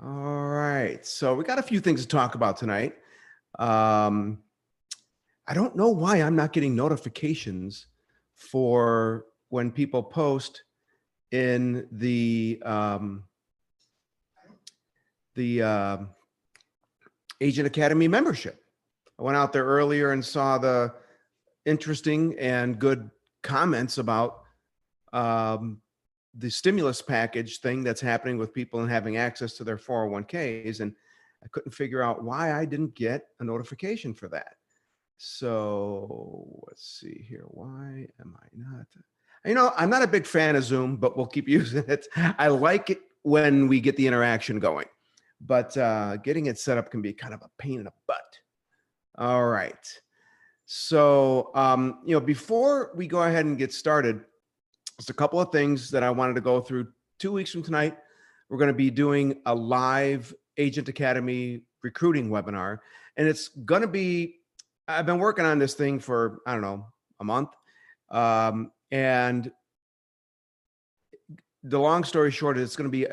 All right. So we got a few things to talk about tonight. Um, I don't know why I'm not getting notifications for when people post in the Agent Academy membership. I went out there earlier and saw the interesting and good comments about um, the stimulus package thing that's happening with people and having access to their 401ks. And I couldn't figure out why I didn't get a notification for that. So let's see here. Why am I not? I'm not a big fan of Zoom, but we'll keep using it. I like it when we get the interaction going, but getting it set up can be kind of a pain in the butt. All right. So, before we go ahead and get started, just a couple of things that I wanted to go through. 2 weeks from tonight, we're going to be doing a live Agent Academy recruiting webinar. And it's going to be, I've been working on this thing for, I don't know, a month. And the long story short is it's going to be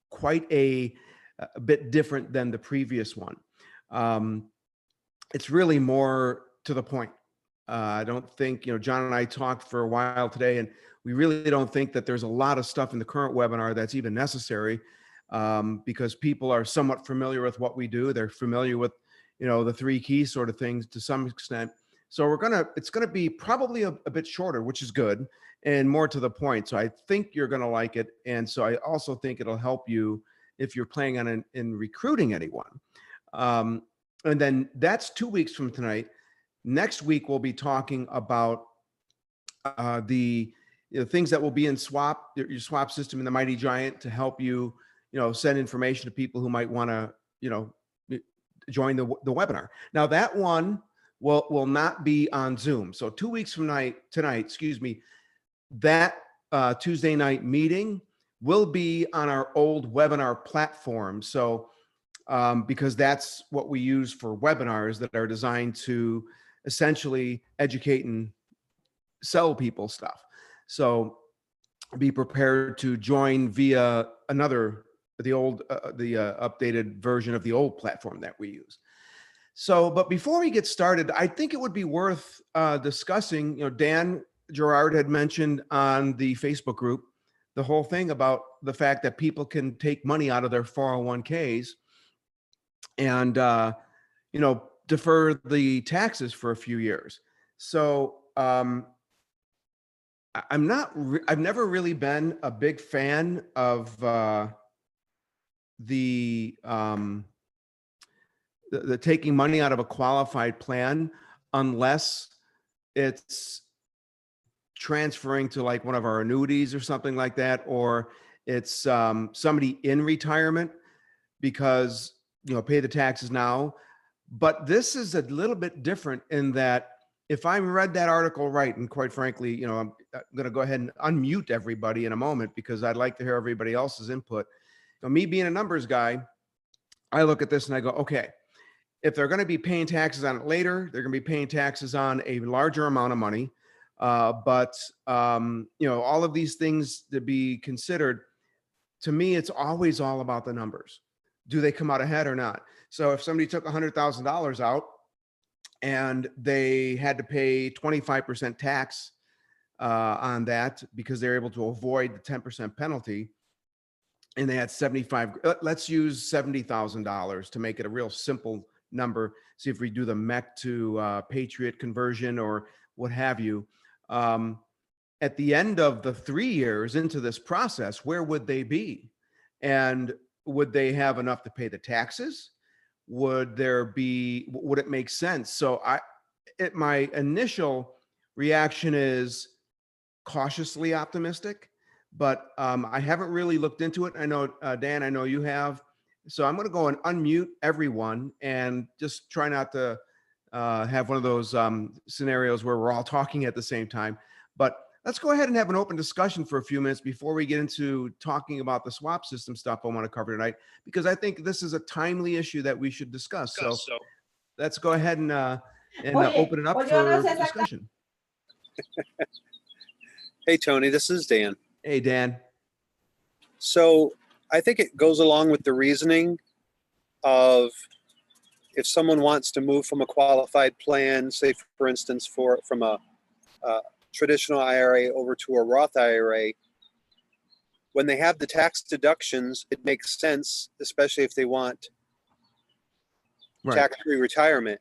quite a bit different than the previous one. It's really more to the point. I don't think, John and I talked for a while today, and we really don't think that there's a lot of stuff in the current webinar that's even necessary, because people are somewhat familiar with what we do. They're familiar with, the 3 keys sort of things to some extent. So it's going to be probably a bit shorter, which is good, and more to the point. So I think you're going to like it. And so I also think it'll help you if you're planning on in recruiting anyone. And then that's 2 weeks from tonight. Next week, we'll be talking about the things that will be in your swap system in the Mighty Giant to help you, send information to people who might want to, join the webinar. Now that one will not be on Zoom. So 2 weeks from tonight, that Tuesday night meeting will be on our old webinar platform. So because that's what we use for webinars that are designed to essentially educate and sell people stuff. So be prepared to join via the updated version of the old platform that we use. So, but before we get started, I think it would be worth discussing, Dan Gerard had mentioned on the Facebook group, the whole thing about the fact that people can take money out of their 401ks and, defer the taxes for a few years. So I've never really been a big fan of the taking money out of a qualified plan unless it's transferring to like one of our annuities or something like that, or it's somebody in retirement because, pay the taxes now. But this is a little bit different in that if I read that article right, and quite frankly, I'm going to go ahead and unmute everybody in a moment because I'd like to hear everybody else's input. Me being a numbers guy, I look at this and I go, okay, if they're going to be paying taxes on it later, they're going to be paying taxes on a larger amount of money. But all of these things to be considered, to me, it's always all about the numbers. Do they come out ahead or not? So if somebody took $100,000 out and they had to pay 25% tax on that because they're able to avoid the 10% penalty, and they had let's use $70,000 to make it a real simple number. See if we do the MEC to Patriot conversion or what have you. At the end of the 3 years into this process, where would they be? And would they have enough to pay the taxes? Would it make sense? So my initial reaction is cautiously optimistic, but I haven't really looked into it. I know, Dan, I know you have. So I'm going to go and unmute everyone and just try not to have one of those scenarios where we're all talking at the same time. But let's go ahead and have an open discussion for a few minutes before we get into talking about the swap system stuff I want to cover tonight, because I think this is a timely issue that we should discuss. So let's go ahead and open it up for discussion. Hey, Tony, this is Dan. Hey, Dan. So I think it goes along with the reasoning of if someone wants to move from a qualified plan, say for instance, from a traditional IRA over to a Roth IRA, when they have the tax deductions, it makes sense, especially if they want Right. tax-free retirement.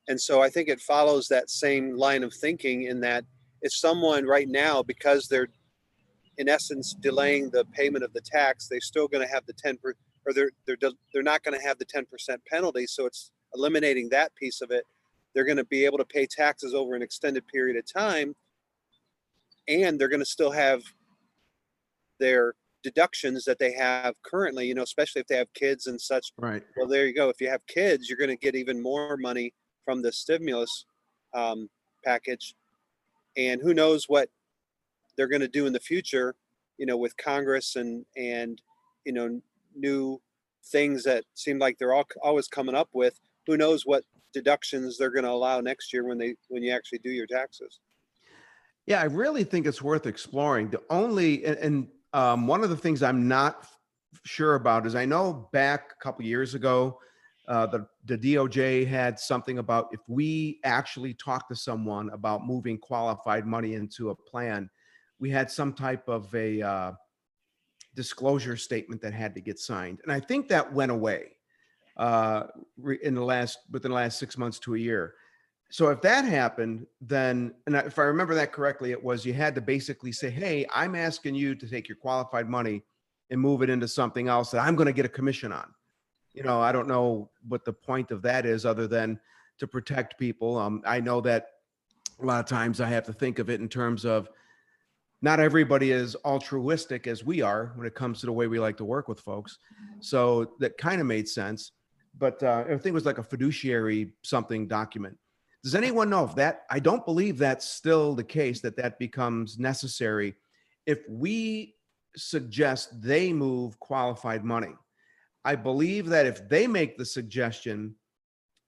And so I think it follows that same line of thinking in that if someone right now, because they're in essence delaying the payment of the tax, they're still going to have the 10%, or they're not going to have the 10% penalty. So it's eliminating that piece of it. They're going to be able to pay taxes over an extended period of time, and they're going to still have their deductions that they have currently, especially if they have kids and such. Right. Well, there you go. If you have kids, you're going to get even more money from the stimulus package. And who knows what they're going to do in the future, with Congress and new things that seem like they're always coming up with. Who knows what deductions they're going to allow next year when you actually do your taxes. Yeah, I really think it's worth exploring. The only and one of the things I'm not sure about is I know back a couple years ago, the DOJ had something about if we actually talk to someone about moving qualified money into a plan, we had some type of a disclosure statement that had to get signed, and I think that went away within the last 6 months to a year. So if that happened, then, and if I remember that correctly, it was you had to basically say, hey, I'm asking you to take your qualified money and move it into something else that I'm going to get a commission on. I don't know what the point of that is other than to protect people. I know that a lot of times I have to think of it in terms of not everybody is altruistic as we are when it comes to the way we like to work with folks. So that kind of made sense. But I think it was like a fiduciary something document. Does anyone know if that, I don't believe that's still the case, that becomes necessary if we suggest they move qualified money. I believe that if they make the suggestion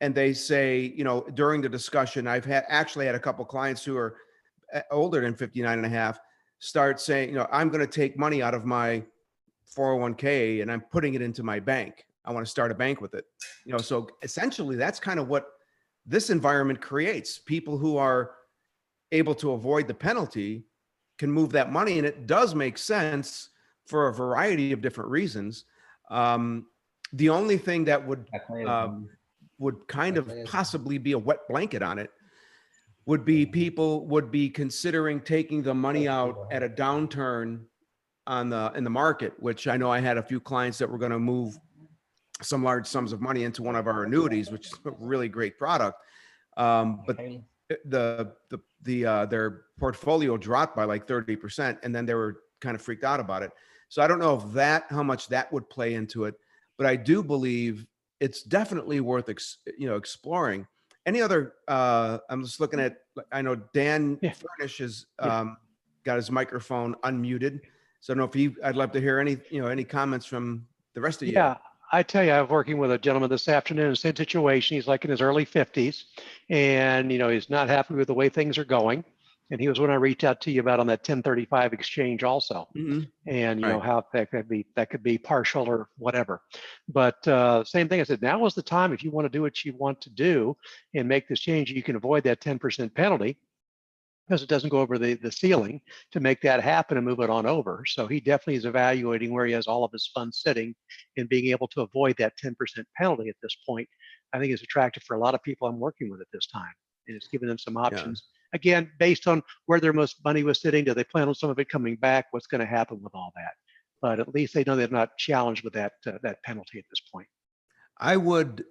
and they say, during the discussion, I've actually had a couple clients who are older than 59 and a half start saying, I'm going to take money out of my 401k and I'm putting it into my bank. I want to start a bank with it. So essentially that's kind of what this environment creates. People who are able to avoid the penalty can move that money. And it does make sense for a variety of different reasons. The only thing that would kind of possibly be a wet blanket on it would be people would be considering taking the money out at a downturn in the market, which I know I had a few clients that were going to move some large sums of money into one of our annuities, which is a really great product. But their portfolio dropped by like 30%, and then they were kind of freaked out about it. So I don't know if how much that would play into it, but I do believe it's definitely worth exploring. Any other? I'm just looking at. I know Dan Furnish has got his microphone unmuted, so I don't know if I'd love to hear any comments from the rest of you. Yeah, I tell you, I was working with a gentleman this afternoon, same situation. He's like in his early 50s, and he's not happy with the way things are going. And he was when I reached out to you about on that 1035 exchange also, and Right. How that could be partial or whatever. But same thing. I said, now is the time if you want to do what you want to do and make this change, you can avoid that 10% penalty because it doesn't go over the ceiling to make that happen and move it on over. So he definitely is evaluating where he has all of his funds sitting and being able to avoid that 10% penalty at this point. I think is attractive for a lot of people I'm working with at this time. And it's giving them some options. Yeah. Again, based on where their most money was sitting, do they plan on some of it coming back? What's going to happen with all that? But at least they know they're not challenged with that penalty at this point. I would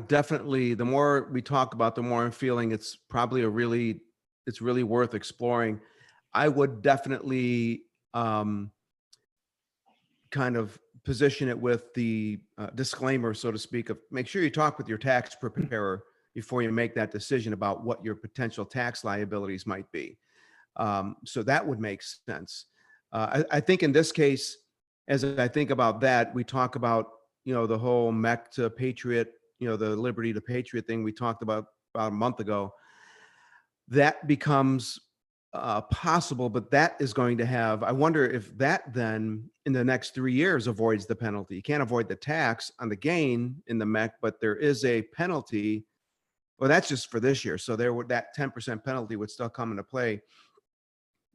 definitely, the more we talk about, the more I'm feeling it's probably it's really worth exploring. I would definitely kind of position it with the disclaimer, so to speak, of make sure you talk with your tax preparer before you make that decision about what your potential tax liabilities might be. So that would make sense. I think in this case, as I think about that, we talk about, the whole MEC to Patriot, the Liberty to Patriot thing we talked about a month ago. That becomes possible, but that is going to have, I wonder if that then in the next 3 years avoids the penalty. You can't avoid the tax on the gain in the MEC, but there is a penalty. Well, that's just for this year. So there would, that 10% penalty would still come into play.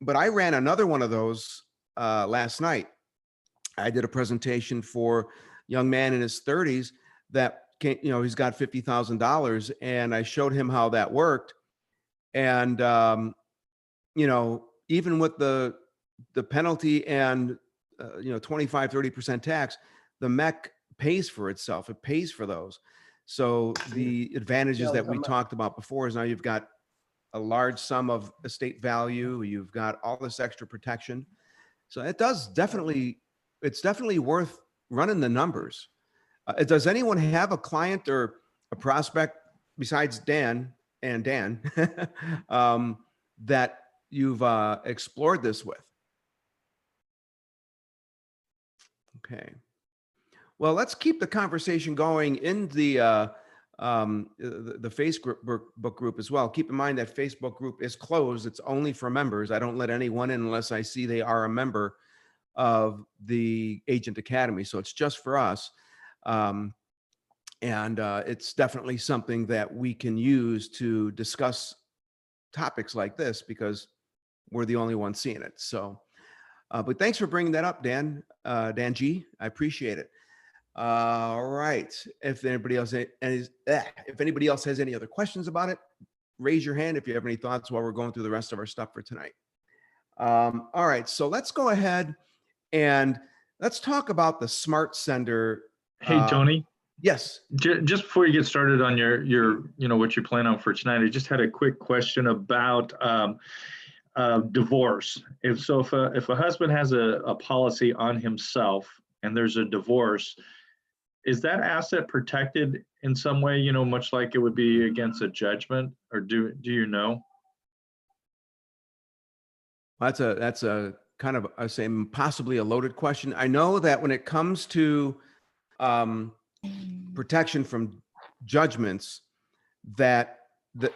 But I ran another one of those last night. I did a presentation for a young man in his 30s that came, you know, he's got $50,000, and I showed him how that worked. And, you know, even with the penalty and, you know, 25, 30% tax, the MEC pays for itself. It pays for those. So the advantages that we talked about before is now you've got a large sum of estate value. You've got all this extra protection. So it does definitely, it's definitely worth running the numbers. Does anyone have a client or a prospect besides Dan and Dan that you've explored this with? Okay. Well, let's keep the conversation going in the Facebook group as well. Keep in mind that Facebook group is closed. It's only for members. I don't let anyone in unless I see they are a member of the Agent Academy. So it's just for us. It's definitely something that we can use to discuss topics like this because we're the only ones seeing it. So, but thanks for bringing that up, Dan, Dan G. I appreciate it. All right. If anybody else has any other questions about it, raise your hand if you have any thoughts while we're going through the rest of our stuff for tonight. All right. So let's go ahead and let's talk about the Smart Sender. Hey, Tony. Yes. Just before you get started on your you know, what you plan on for tonight, I just had a quick question about divorce. If a husband has a policy on himself and there's a divorce, is that asset protected in some way, you know, much like it would be against a judgment, or do you know? That's a kind of, I say, possibly a loaded question. I know that when it comes to protection from judgments, that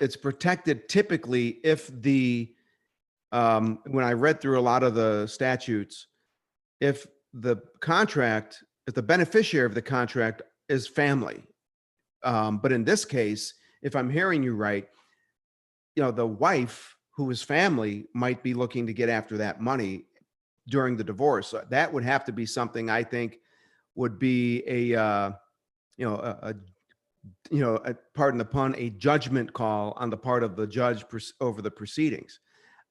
it's protected typically if the when I read through a lot of the statutes, if the beneficiary of the contract is family. But in this case, if I'm hearing you right, you know, the wife who is family might be looking to get after that money during the divorce. So that would have to be something I think would be pardon the pun, a judgment call on the part of the judge over the proceedings.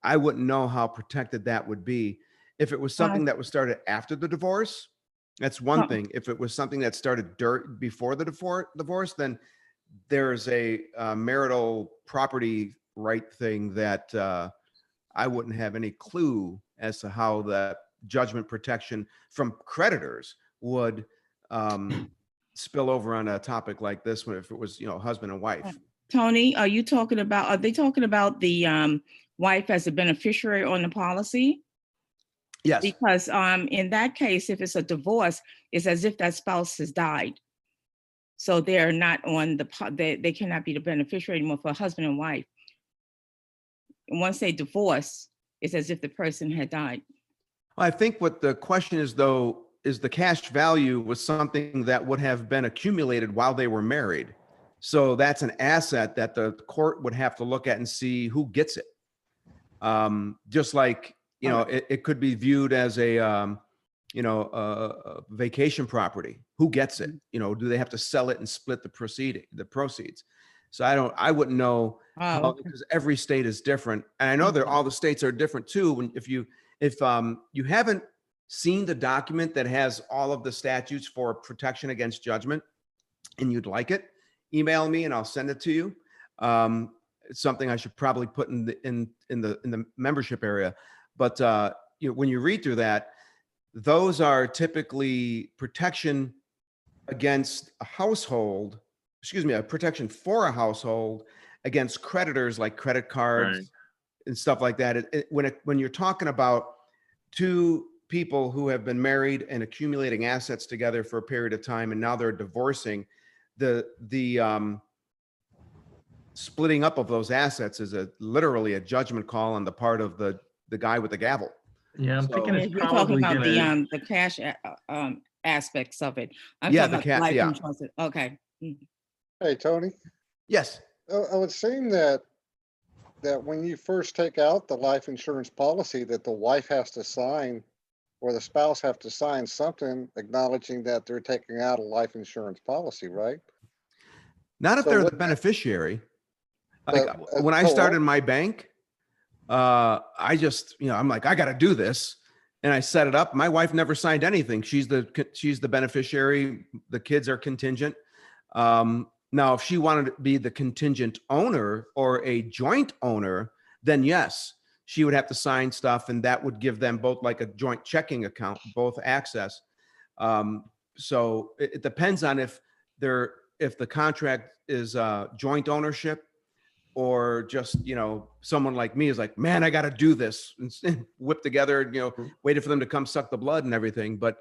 I wouldn't know how protected that would be. If it was something that was started after the divorce, that's one thing. If it was something that started before the divorce, then there's a marital property right thing that I wouldn't have any clue as to how that judgment protection from creditors would spill over on a topic like this one if it was, you know, husband and wife. Tony, are they talking about the wife as a beneficiary on the policy? Yes. Because in that case, if it's a divorce, it's as if that spouse has died. So they're not on they cannot be the beneficiary anymore for husband and wife. And once they divorce, it's as if the person had died. I think what the question is, though, is the cash value was something that would have been accumulated while they were married. So that's an asset that the court would have to look at and see who gets it. Just like, you know, it could be viewed as a vacation property. Who gets it? You know, do they have to sell it and split the proceeds? So I wouldn't know because every state is different. And I know that all the states are different too. If you haven't seen the document that has all of the statutes for protection against judgment and you'd like it, email me and I'll send it to you. It's something I should probably put in the membership area. But when you read through that, those are typically protection against a household, a protection for a household against creditors like credit cards and stuff like that. When you're talking about two people who have been married and accumulating assets together for a period of time and now they're divorcing, the splitting up of those assets is literally a judgment call on the part of the guy with the gavel. Yeah, I'm thinking So- it's You're talking probably about gonna, the cash aspects of it. I'm Yeah, talking the about ca- life yeah. insurance. Okay. Hey, Tony, Yes. I would seem that when you first take out the life insurance policy, that the wife has to sign or the spouse have to sign something acknowledging that they're taking out a life insurance policy, right? Not if So they're the what- beneficiary. Like But, when I oh, started my bank, I just, I'm like, I got to do this. And I set it up. My wife never signed anything. She's the beneficiary. The kids are contingent. Now, if she wanted to be the contingent owner or a joint owner, then yes, she would have to sign stuff, and that would give them both like a joint checking account, both access. So it depends on if the contract is joint ownership, or just, someone like me is like, man, I got to do this, and whip together, waited for them to come suck the blood and everything. But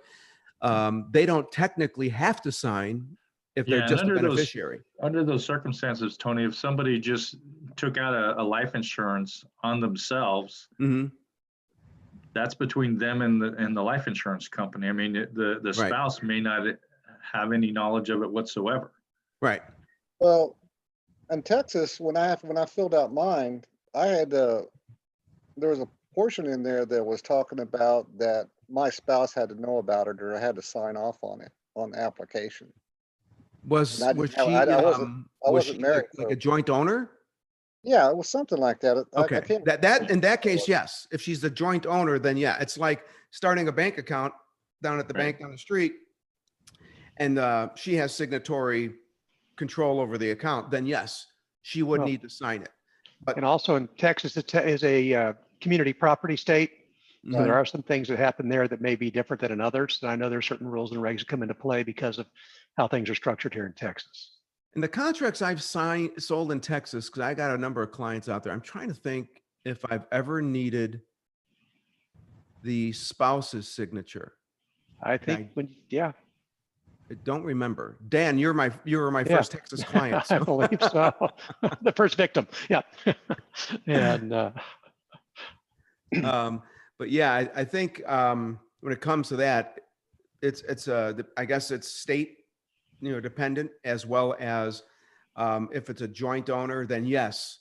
they don't technically have to sign if Yeah, they're and just a under those- beneficiary. under those circumstances, Tony, if somebody just took out a life insurance on themselves, Hmm. that's between them and the life insurance company. I mean, the Right. spouse may not have any knowledge of it whatsoever. Right. Well, in Texas, when I filled out mine, I had there was a portion in there that was talking about that my spouse had to know about it, or I had to sign off on it on the application. Was And I didn't she have- I wasn't was she married, like so- a joint owner? Yeah, it was something like that. I Okay. can't. That in that case, yes. If she's the joint owner, then yeah, it's like starting a bank account down at the Right. bank down the street, and she has signatory control over the account. Then yes, she would Well- need to sign it. And also in Texas, it is a community property state. So Mhm. there are some things that happen there that may be different than in others. And I know there are certain rules and regs that come into play because of how things are structured here in Texas. And the contracts I've sold in Texas, because I got a number of clients out there, I'm trying to think if I've ever needed the spouse's signature. I think yeah, I don't remember. Dan, you were my Yeah. first Texas client. I so- believe so. The first victim. Yeah. And But yeah, I think when it comes to that, it's I guess it's state, dependent, as well as if it's a joint owner, then yes.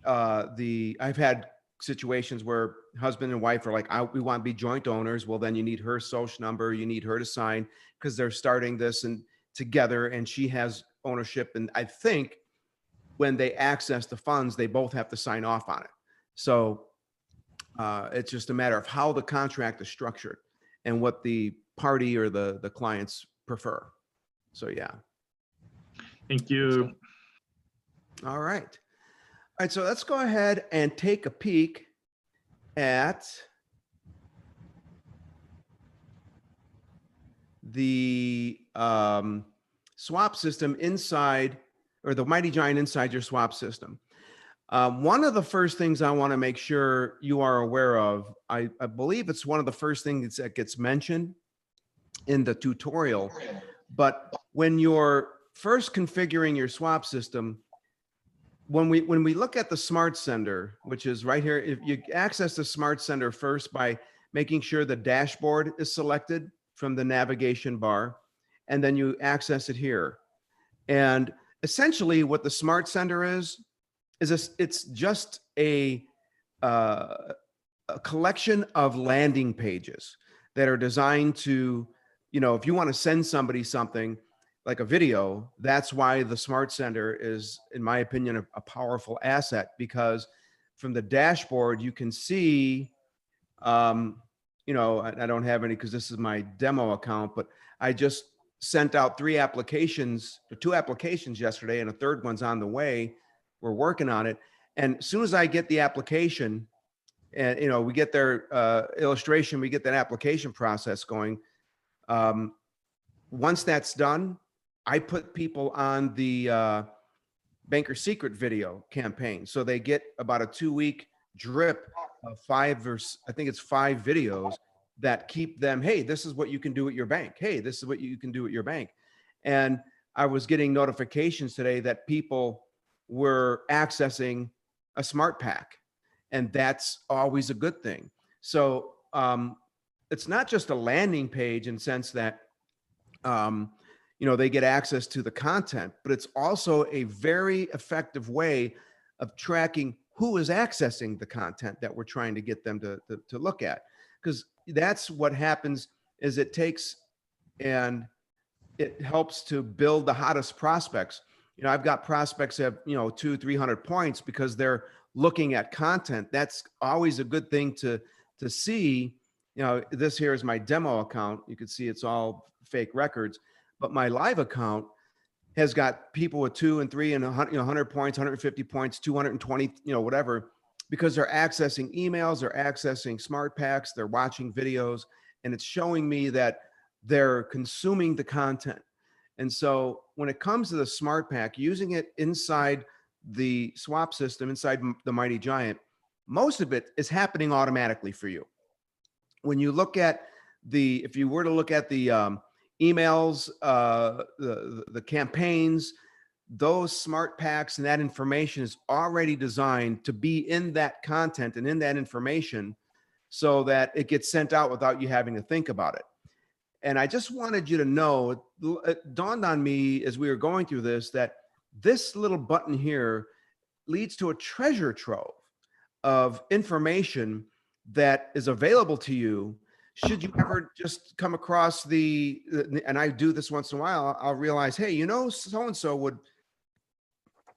I've had situations where husband and wife are like, we want to be joint owners. Well, then you need her social number, you need her to sign, because they're starting this and together, and she has ownership. And I think when they access the funds, they both have to sign off on it. So it's just a matter of how the contract is structured and what the party or the clients prefer. So yeah. Thank you. All right. All right. So let's go ahead and take a peek at the swap system inside, or the Mighty Giant inside your swap system. One of the first things I want to make sure you are aware of, I believe it's one of the first things that gets mentioned in the tutorial, but when you're first configuring your swap system, when we look at the Smart Sender, which is right here, if you access the Smart Sender first by making sure the dashboard is selected from the navigation bar, and then you access it here. And essentially what the Smart Sender is it's just a collection of landing pages that are designed to, if you want to send somebody something like a video, that's why the Smart Sender is, in my opinion, a powerful asset, because from the dashboard, you can see, I don't have any because this is my demo account, but I just sent out 2 applications yesterday, and a third one's on the way. We're working on it. And as soon as I get the application and, we get their illustration, we get that application process going. Once that's done, I put people on the Banker Secret video campaign. So they get about a 2-week drip of 5 videos that keep them, hey, this is what you can do at your bank. Hey, this is what you can do at your bank. And I was getting notifications today that people were accessing a smart pack, and that's always a good thing. So it's not just a landing page in the sense that they get access to the content, but it's also a very effective way of tracking who is accessing the content that we're trying to get them to look at. Because that's what happens is it takes and it helps to build the hottest prospects. I've got prospects that have, 200-300 points because they're looking at content. That's always a good thing to see. This here is my demo account. You can see it's all fake records, but my live account has got people with 2 and 3 and 100 points, 150 points, 220, whatever, because they're accessing emails, they're accessing smart packs, they're watching videos, and it's showing me that they're consuming the content. And so when it comes to the smart pack, using it inside the swap system, inside the Mighty Giant, most of it is happening automatically for you. When you look at if you were to look at the emails, the campaigns, those smart packs and that information is already designed to be in that content and in that information so that it gets sent out without you having to think about it. And I just wanted you to know, it dawned on me as we were going through this, that this little button here leads to a treasure trove of information that is available to you. Should you ever just come across and I do this once in a while, I'll realize, hey, so-and-so would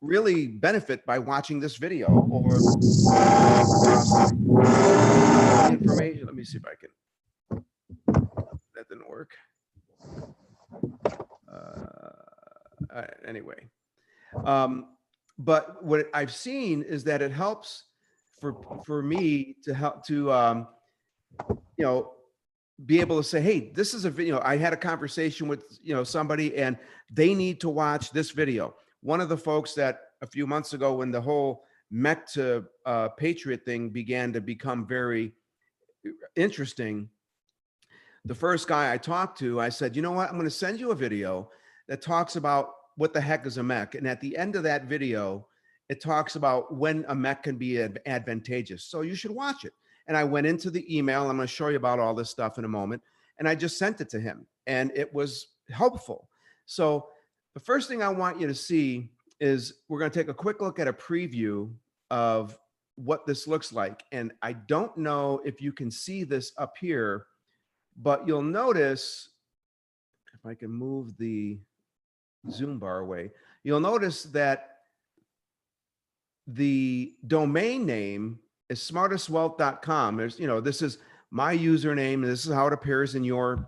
really benefit by watching this video, or information. Let me see if I can. That didn't work. Anyway, but what I've seen is that it helps for me to help to be able to say, hey, this is a video. I had a conversation with somebody, and they need to watch this video. One of the folks that a few months ago, when the whole Mech to Patriot thing began to become very interesting, the first guy I talked to, I said, you know what? I'm going to send you a video that talks about what the heck is a mech. And at the end of that video, it talks about when a mech can be advantageous. So you should watch it. And I went into the email. I'm going to show you about all this stuff in a moment. And I just sent it to him, and it was helpful. So the first thing I want you to see is we're going to take a quick look at a preview of what this looks like. And I don't know if you can see this up here, but you'll notice, if I can move the Zoom bar away, you'll notice that the domain name is smartestwealth.com. There's, this is my username, and this is how it appears on your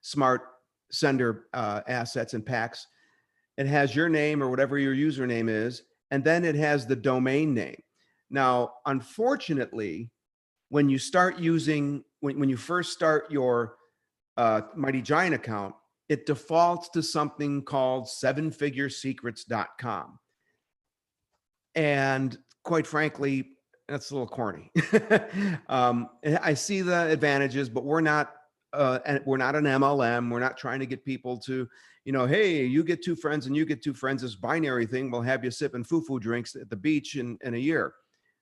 smart sender assets and packs. It has your name or whatever your username is, and then it has the domain name. Now, unfortunately, when you start using, when you first start your Mighty Giant account, it defaults to something called sevenfiguresecrets.com. And quite frankly, that's a little corny. I see the advantages, but we're not an MLM. We're not trying to get people to, hey, you get 2 friends and you get 2 friends. This binary thing will have you sipping foo-foo drinks at the beach in a year.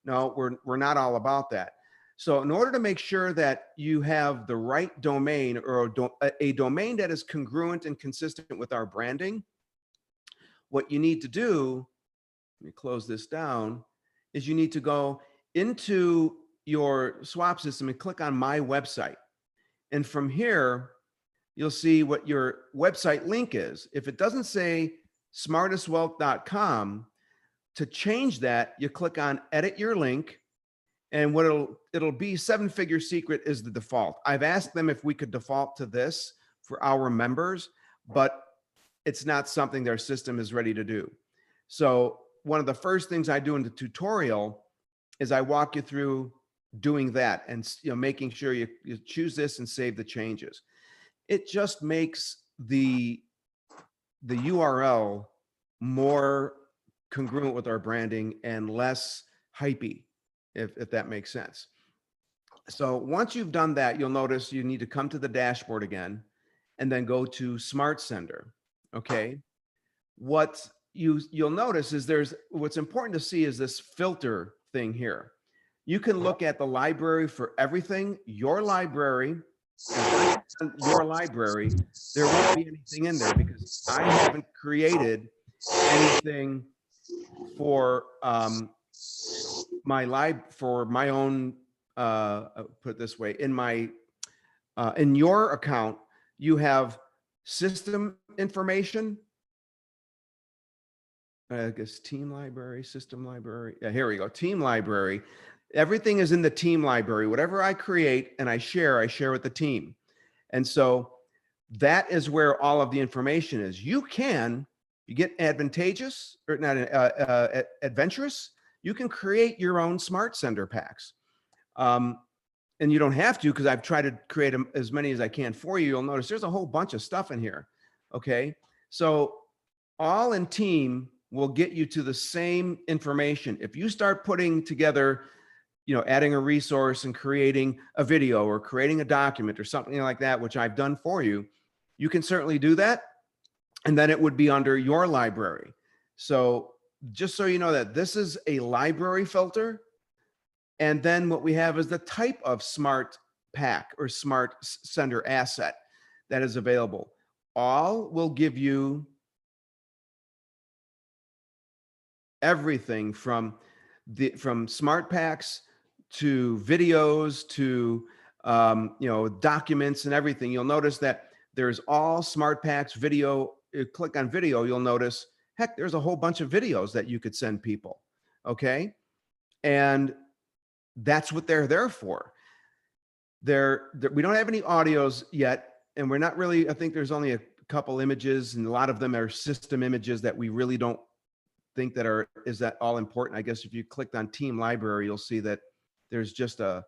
No, we're not all about that. So in order to make sure that you have the right domain, or a domain that is congruent and consistent with our branding, what you need to do, let me close this down, is you need to go into your swap system and click on my website. And from here, you'll see what your website link is. If it doesn't say smartestwealth.com, to change that, you click on edit your link, and what it'll be 7-figure secret is the default. I've asked them if we could default to this for our members, but it's not something their system is ready to do. So one of the first things I do in the tutorial is I walk you through doing that, and making sure you choose this and save the changes. It just makes the URL more congruent with our branding and less hypey, if that makes sense. So once you've done that, you'll notice you need to come to the dashboard again and then go to Smart Sender. Okay. What you'll notice is what's important to see is this filter thing here. You can look at the library for everything, your library, and on your library, there won't be anything in there because I haven't created anything for for my own, put it this way, in your account, you have system information. I guess team library, system library. Yeah, here we go. Team library. Everything is in the team library. Whatever I create and I share with the team. And so that is where all of the information is. You get advantageous or not adventurous, you can create your own smart sender packs. And you don't have to, because I've tried to create as many as I can for you. You'll notice there's a whole bunch of stuff in here. Okay. So all in team will get you to the same information. If you start putting together, adding a resource and creating a video or creating a document or something like that, which I've done for you, you can certainly do that. And then it would be under your library. So just so you know that this is a library filter. And then what we have is the type of smart pack or smart sender asset that is available. All will give you everything from smart packs to videos to documents and everything. You'll notice that there's all smart packs, video. You click on video, you'll notice, heck, there's a whole bunch of videos that you could send people. Okay. And that's what they're there for. We don't have any audios yet, and we're not really, I think there's only a couple images, and a lot of them are system images that we really don't think is that all important. I guess if you clicked on team library, you'll see that there's just a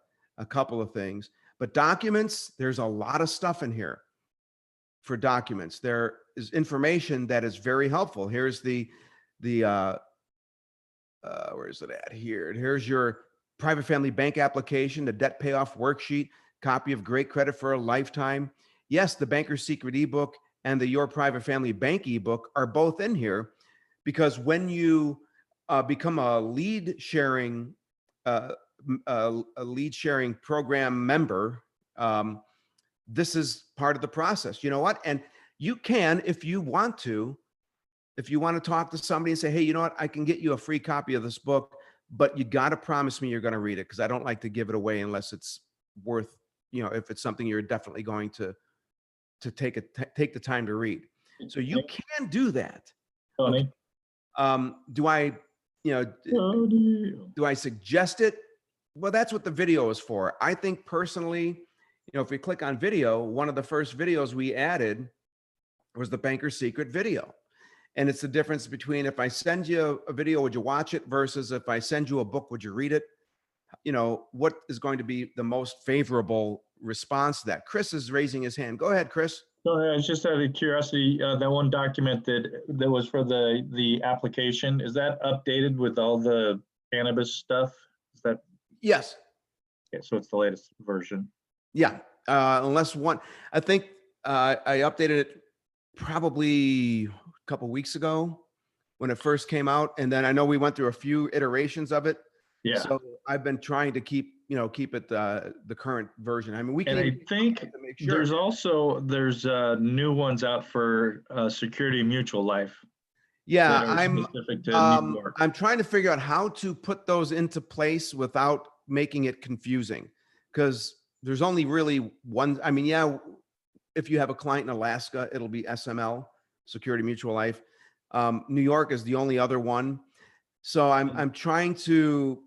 couple of things. But documents, there's a lot of stuff in here for documents. There is information that is very helpful. Here's where is it at here? Here's your private family bank application, the debt payoff worksheet, copy of great credit for a lifetime. Yes, the Banker's Secret ebook and the Your Private Family Bank ebook are both in here, because when you become a lead sharing program member, this is part of the process. You know what? And you can, if you want to talk to somebody and say, hey, you know what? I can get you a free copy of this book, but you got to promise me you're going to read it, because I don't like to give it away unless it's worth, if it's something you're definitely going to take the time to read. So you can do that. Tony, Do I suggest it? Well, that's what the video is for. I think personally, if we click on video, one of the first videos we added was the Banker's Secret video. And it's the difference between, if I send you a video, would you watch it, versus if I send you a book, would you read it? What is going to be the most favorable response to that? Chris is raising his hand. Go ahead, Chris. so I was just out of curiosity, that one document that was for the application, is that updated with all the cannabis stuff? Is that, Yes. okay, so it's the latest version? Yeah. Unless I think I updated it probably a couple weeks ago when it first came out. And then I know we went through a few iterations of it. Yeah. So I've been trying to keep it the current version. I mean, we can. And I think to make sure. there's new ones out for Security Mutual Life. Yeah, that are I'm specific to New York. I'm trying to figure out how to put those into place without making it confusing, because there's only really one. I mean, yeah, if you have a client in Alaska, it'll be SML, Security Mutual Life. New York is the only other one. So I'm trying to.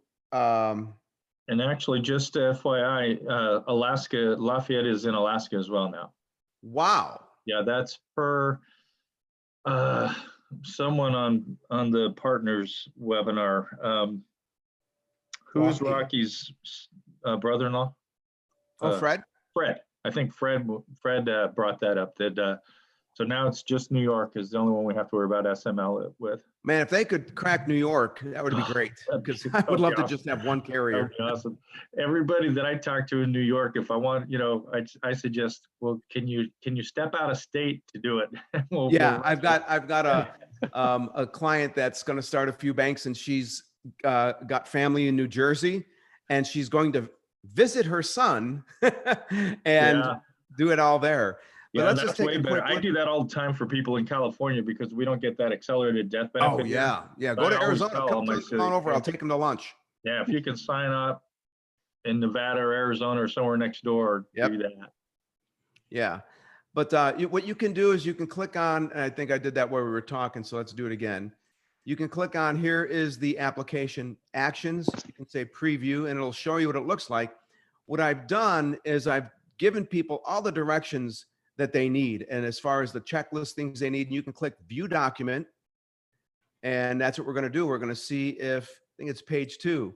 And actually, just FYI, Alaska, Lafayette is in Alaska as well now. Wow. Yeah, that's per someone on the partners webinar. Who's Rocky's brother-in-law? Fred? Fred. I think Fred brought that up. So now it's just New York is the only one we have to worry about SML with. Man, if they could crack New York, that would be great, because I would love to just have one carrier. That'd be awesome. Everybody that I talk to in New York, if I want, I suggest, well, can you step out of state to do it? Yeah, I've got a client that's going to start a few banks, and she's got family in New Jersey, and she's going to visit her son and Yeah. do it all there. But Yeah, let's that's just take way a better. quick I look. do that all the time for people in California because we don't get that accelerated death benefit. Oh here. yeah, yeah. So Go I to always Arizona. tell all my Come on over. I'll take them to lunch. Yeah, if you can sign up in Nevada or Arizona or somewhere next door, Yep. do that. Yeah. But what you can do is you can click on, and I think I did that while we were talking, so let's do it again. You can click on, here is the application actions. You can say preview, and it'll show you what it looks like. What I've done is I've given people all the directions that they need. And as far as the checklist things they need, you can click view document. And that's what we're going to do. We're going to see if, I think it's page 2.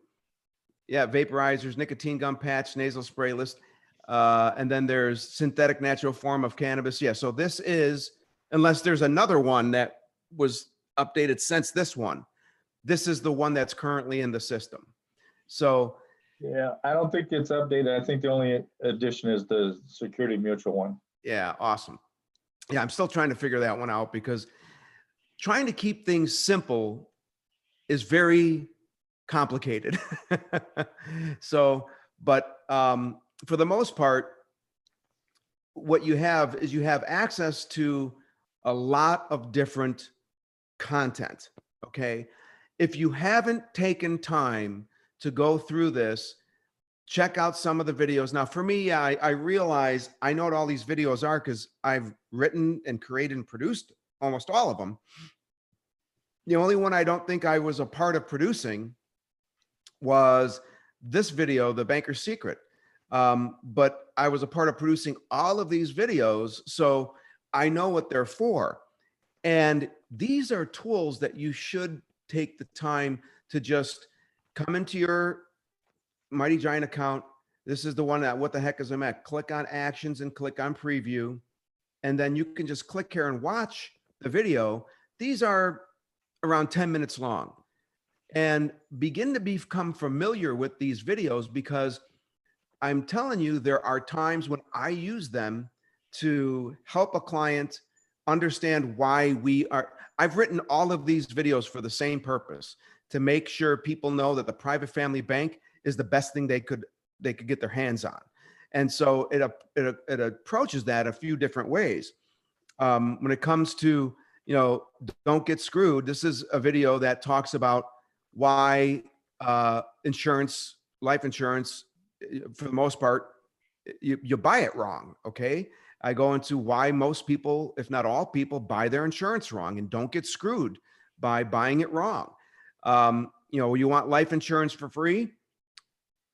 Yeah, vaporizers, nicotine gum patch, nasal spray list. And then there's synthetic natural form of cannabis. Yeah, so this is, unless there's another one that was updated since this one, this is the one that's currently in the system. So Yeah, I don't think it's updated. I think the only addition is the Security Mutual one. yeah, awesome. Yeah, I'm still trying to figure that one out because trying to keep things simple is very complicated. So, but for the most part, what you have is you have access to a lot of different content. Okay. If you haven't taken time to go through this, check out some of the videos. Now, for me, I realize I know what all these videos are because I've written and created and produced almost all of them. The only one I don't think I was a part of producing was this video, The Banker's Secret. But I was a part of producing all of these videos, so I know what they're for. And these are tools that you should take the time to just come into your Mighty Giant account. This is the one that, what the heck is a Mac? Click on actions and click on preview. And then you can just click here and watch the video. These are around 10 minutes long. And begin to become familiar with these videos, because I'm telling you, there are times when I use them to help a client understand why we are. I've written all of these videos for the same purpose, to make sure people know that the private family bank is the best thing they could get their hands on. And so it approaches that a few different ways. When it comes to, don't get screwed, this is a video that talks about why insurance, life insurance, for the most part, you buy it wrong. Okay. I go into why most people, if not all people, buy their insurance wrong, and don't get screwed by buying it wrong. You want life insurance for free?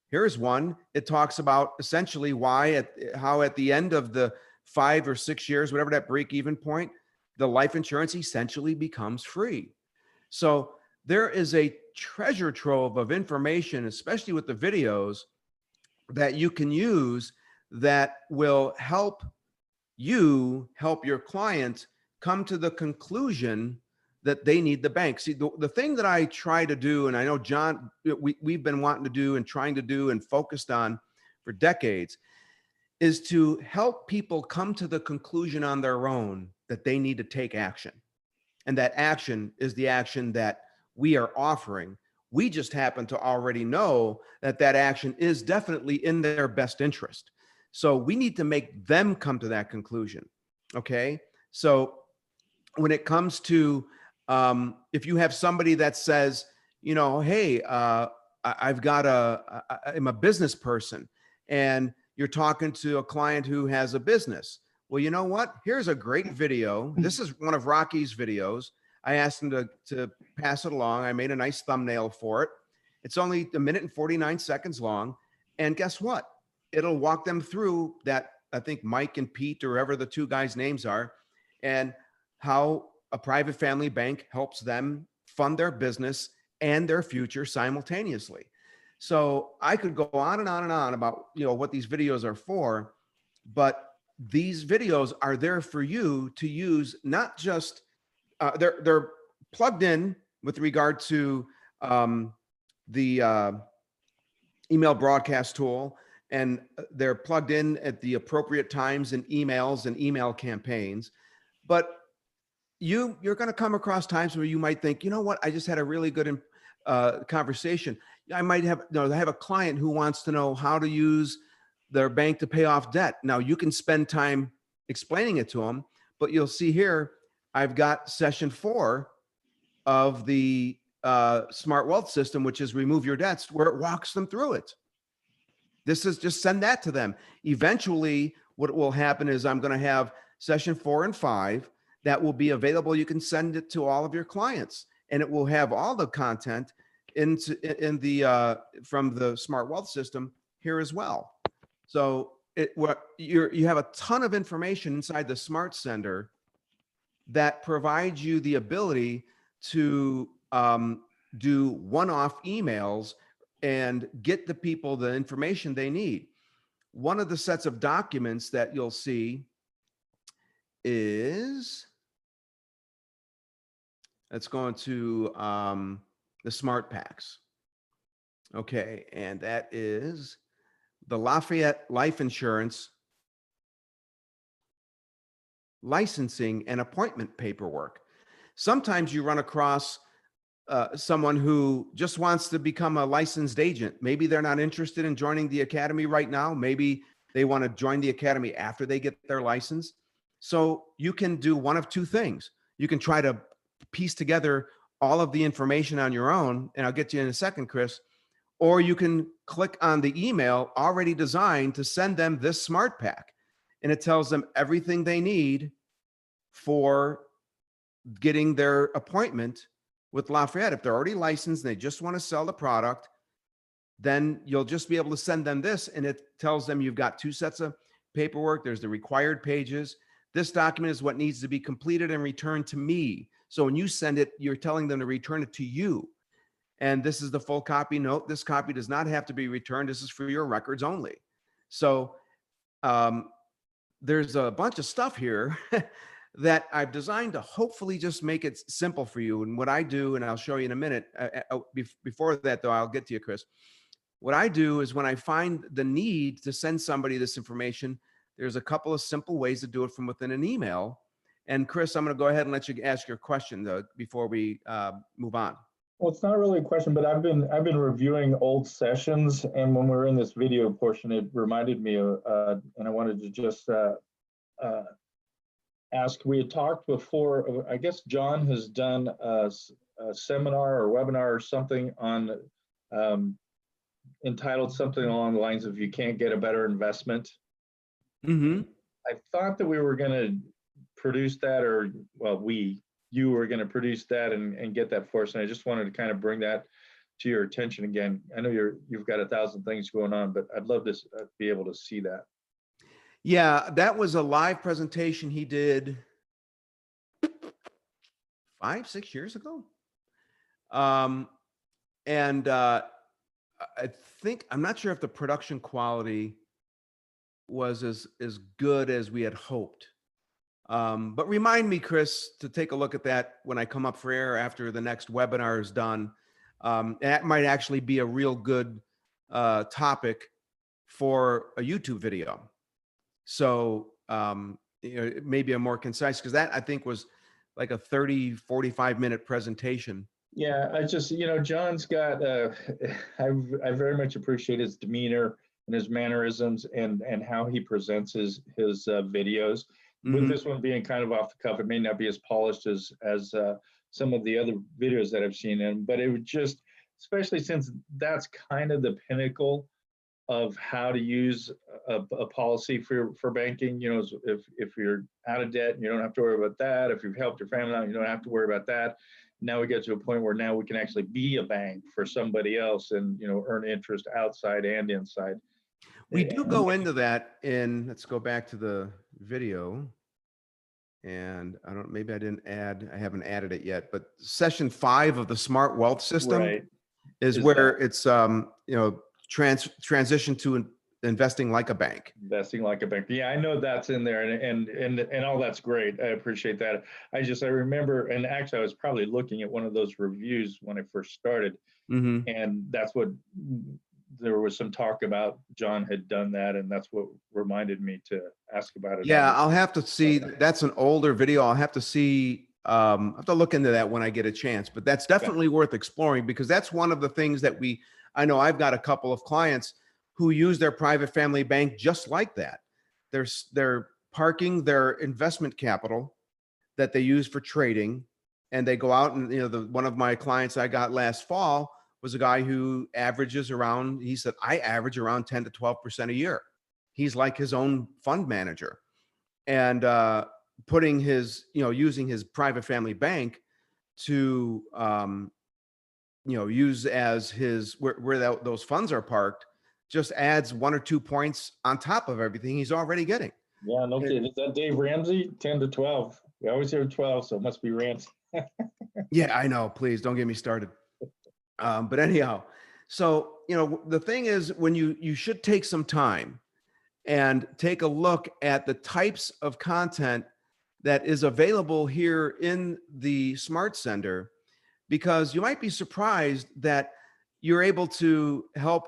Here's one. It talks about essentially how at the end of the 5 or 6 years, whatever that break even point, the life insurance essentially becomes free. So there is a treasure trove of information, especially with the videos, that you can use that will help you help your client come to the conclusion that they need the bank. See, the thing that I try to do, and I know John, we've been wanting to do and trying to do and focused on for decades, is to help people come to the conclusion on their own that they need to take action. And that action is the action that we are offering. We just happen to already know that that action is definitely in their best interest. So we need to make them come to that conclusion. Okay. So when it comes to, if you have somebody that says, hey, I'm a business person, and you're talking to a client who has a business. Well, you know what? Here's a great video. This is one of Rocky's videos. I asked him to pass it along. I made a nice thumbnail for it. It's only 1 minute and 49 seconds long. And guess what? It'll walk them through that, I think Mike and Pete, or whoever the two guys' names are, and how a private family bank helps them fund their business and their future simultaneously. So I could go on and on and on about, what these videos are for, but these videos are there for you to use, not just, they're plugged in with regard to the email broadcast tool, and they're plugged in at the appropriate times in emails and email campaigns. But you're going to come across times where you might think, you know what, I just had a really good conversation. I might have, I have a client who wants to know how to use their bank to pay off debt. Now you can spend time explaining it to them, but you'll see here, I've got session 4 of the Smart Wealth System, which is remove your debts, where it walks them through it. This is just send that to them. Eventually, what will happen is I'm going to have session 4 and 5 that will be available. You can send it to all of your clients, and it will have all the content in the from the Smart Wealth System here as well. So you have a ton of information inside the Smart Sender that provides you the ability to do one-off emails and get the people the information they need. One of the sets of documents that you'll see is, let's go into the Smart Packs. Okay, and that is the Lafayette Life Insurance licensing and appointment paperwork. Sometimes you run across someone who just wants to become a licensed agent. Maybe they're not interested in joining the academy right now. Maybe they want to join the academy after they get their license. So you can do one of two things. You can try to piece together all of the information on your own, and I'll get to you in a second, Chris, or you can click on the email already designed to send them this Smart Pack, and it tells them everything they need for getting their appointment with Lafayette. If they're already licensed and they just want to sell the product, then you'll just be able to send them this, and it tells them you've got 2 sets of paperwork. There's the required pages. This document is what needs to be completed and returned to me. So when you send it, you're telling them to return it to you. And this is the full copy. Note, this copy does not have to be returned. This is for your records only. So there's a bunch of stuff here that I've designed to hopefully just make it simple for you. And what I do, and I'll show you in a minute, before that though, I'll get to you, Chris. What I do is when I find the need to send somebody this information, there's a couple of simple ways to do it from within an email. And Chris, I'm going to go ahead and let you ask your question though, before we move on. Well, it's not really a question, but I've been reviewing old sessions, and when we were in this video portion, it reminded me of, and I wanted to just ask. We had talked before. I guess John has done a seminar or webinar or something on entitled something along the lines of "You Can't Get a Better Investment." Mm-hmm. I thought that we were going to produce that, or well, you were going to produce that and get that for us. And I just wanted to kind of bring that to your attention again. I know you've got 1,000 things going on, but I'd love to be able to see that. Yeah, that was a live presentation he did 5-6 years ago. And I think, I'm not sure if the production quality was as good as we had hoped. But remind me, Chris, to take a look at that when I come up for air after the next webinar is done. That might actually be a real good topic for a YouTube video. So maybe a more concise, because that I think was like a 30-45 minute presentation. Yeah, I just, John's got, I very much appreciate his demeanor and his mannerisms and how he presents his videos. With this one being kind of off the cuff, it may not be as polished as some of the other videos that I've seen in, but it would just, especially since that's kind of the pinnacle of how to use a policy for banking. If you're out of debt, you don't have to worry about that. If you've helped your family out, you don't have to worry about that. Now we get to a point where now we can actually be a bank for somebody else and earn interest outside and inside. We do go into that in, let's go back to the video. And I don't, maybe I haven't added it yet, but session 5 of the Smart Wealth System is where it's, transition to investing like a bank. Investing like a bank. Yeah, I know that's in there, and all that's great. I appreciate that. I remember, and actually I was probably looking at one of those reviews when I first started, and that's what there was some talk about. John had done that, and that's what reminded me to ask about it. Yeah, I'll have to see. That's an older video. I'll have to see I have to look into that when I get a chance, but that's definitely worth exploring because that's one of the things that I know I've got a couple of clients who use their private family bank just like that. They're parking their investment capital that they use for trading, and they go out and, one of my clients I got last fall was a guy who averages around, he said, I average around 10 to 12% a year. He's like his own fund manager. And putting using his private family bank to, use as where those funds are parked, just adds 1 or 2 points on top of everything he's already getting. Yeah, no kidding. Is that Dave Ramsey? 10 to 12. We always hear 12, so it must be Ramsey. Yeah, I know. Please don't get me started. But anyhow, so, the thing is when you should take some time and take a look at the types of content that is available here in the Smart Sender, because you might be surprised that you're able to help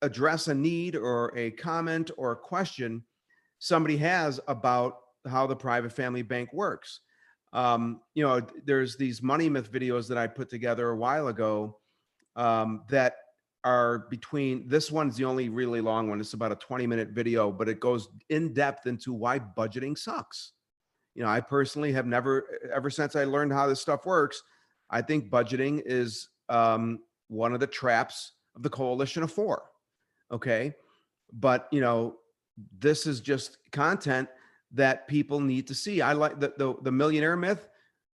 address a need or a comment or a question somebody has about how the private family bank works. There's these Money Myth videos that I put together a while ago that are this one's the only really long one. It's about a 20-minute video, but it goes in depth into why budgeting sucks. I personally have ever since I learned how this stuff works, I think budgeting is one of the traps of the coalition of four. Okay. But, this is just content that people need to see. I like the millionaire myth.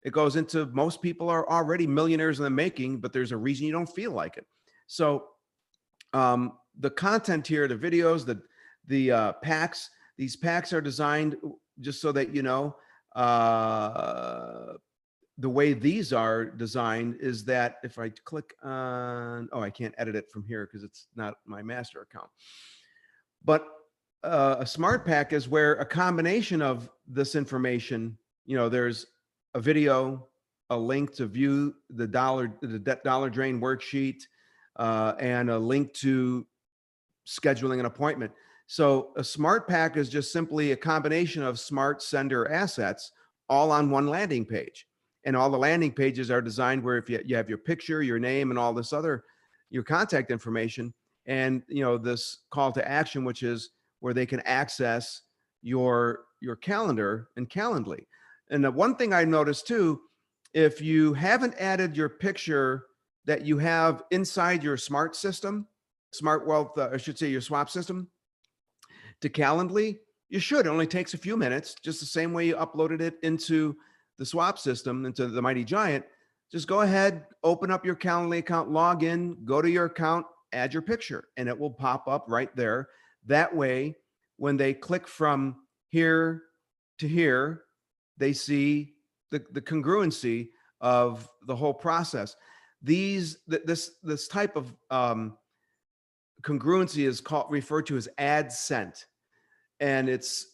It goes into most people are already millionaires in the making, but there's a reason you don't feel like it. So the content here, the videos, the packs, these packs are designed just so that, the way these are designed is that if I click on, I can't edit it from here because it's not my master account. But a smart pack is where a combination of this information, there's a video, a link to view the dollar drain worksheet, and a link to scheduling an appointment. So a smart pack is just simply a combination of Smart Sender assets all on one landing page. And all the landing pages are designed where if you have your picture, your name, and all this your contact information, and this call to action, which is where they can access your calendar and Calendly. And the one thing I noticed too, if you haven't added your picture that you have inside your smart system, Smart Wealth, I should say your swap system, to Calendly, you should. It only takes a few minutes, just the same way you uploaded it into the swap system, into the Mighty Giant. Just go ahead, open up your Calendly account, log in, go to your account, add your picture, and it will pop up right there. That way, when they click from here to here, they see the congruency of the whole process. This type of congruency is referred to as ad sent. And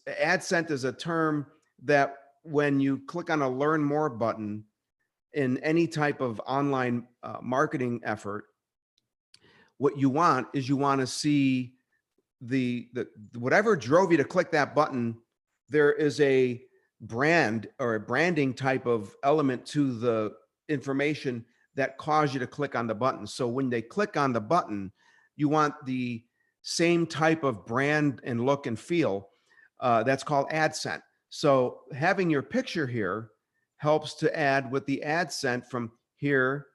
ad sent is a term that when you click on a learn more button in any type of online marketing effort, what you want is to see the whatever drove you to click that button. There is a brand or a branding type of element to the information that caused you to click on the button. So when they click on the button, you want the same type of brand and look and feel. That's called ad sent. So having your picture here helps to add with the ad sent from here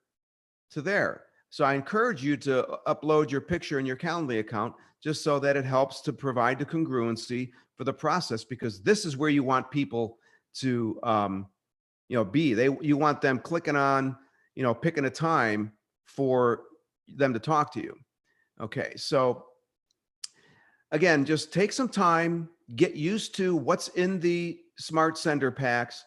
to there. So I encourage you to upload your picture in your Calendly account just so that it helps to provide the congruency for the process, because this is where you want people to be. You want them clicking on, picking a time for them to talk to you. Okay, so again, just take some time, get used to what's in the Smart Sender packs,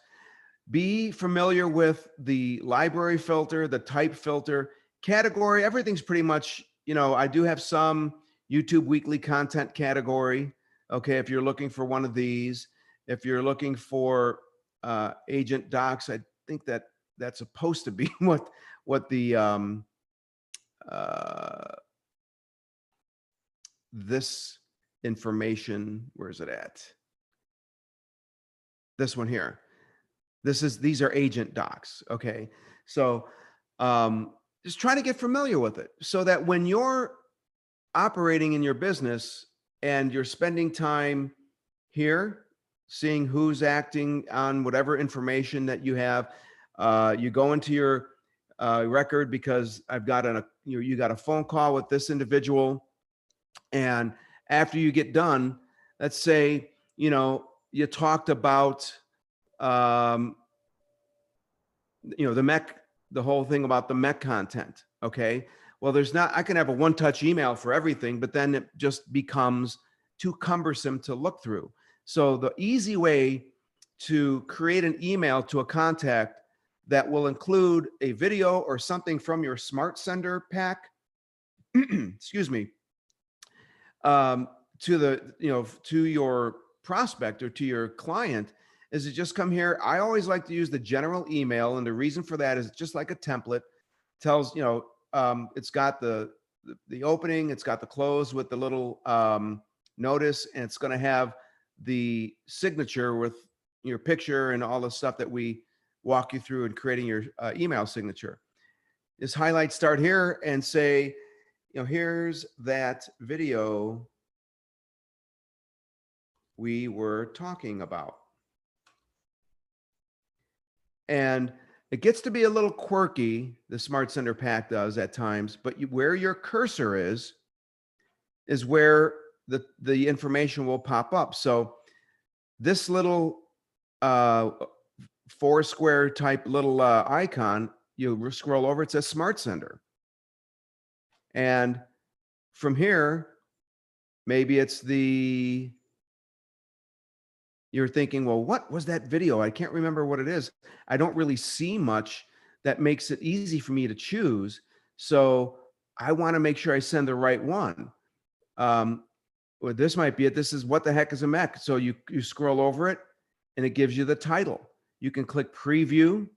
be familiar with the library filter, the type filter, category. Everything's pretty much, I do have some YouTube weekly content category. Okay, if you're looking for one of these, if you're looking for agent docs, I think that's supposed to be what the this information, where is it at? This one here. These are agent docs. Okay. So just try to get familiar with it so that when you're operating in your business and you're spending time here, seeing who's acting on whatever information that you have, you go into your record because I've got you got a phone call with this individual. And after you get done, let's say, you talked about, the whole thing about the MEC content. Okay. Well, I can have a one-touch email for everything, but then it just becomes too cumbersome to look through. So the easy way to create an email to a contact that will include a video or something from your Smart Sender pack, excuse me, to your prospect or to your client is to just come here. I always like to use the general email. And the reason for that is it's just like a template. Tells, it's got the opening, it's got the close with the little notice, and it's going to have the signature with your picture and all the stuff that we walk you through in creating your email signature. Just highlight start here and say, here's that video we were talking about. And it gets to be a little quirky, the Smart Sender pack does at times, but where your cursor is where the information will pop up. So this little 4 square type little icon, you scroll over, it says Smart Sender. And from here, maybe it's you're thinking, well, what was that video? I can't remember what it is. I don't really see much that makes it easy for me to choose. So I want to make sure I send the right one. Well, this might be it. This is What the Heck is a MEC? So you scroll over it and it gives you the title. You can click preview.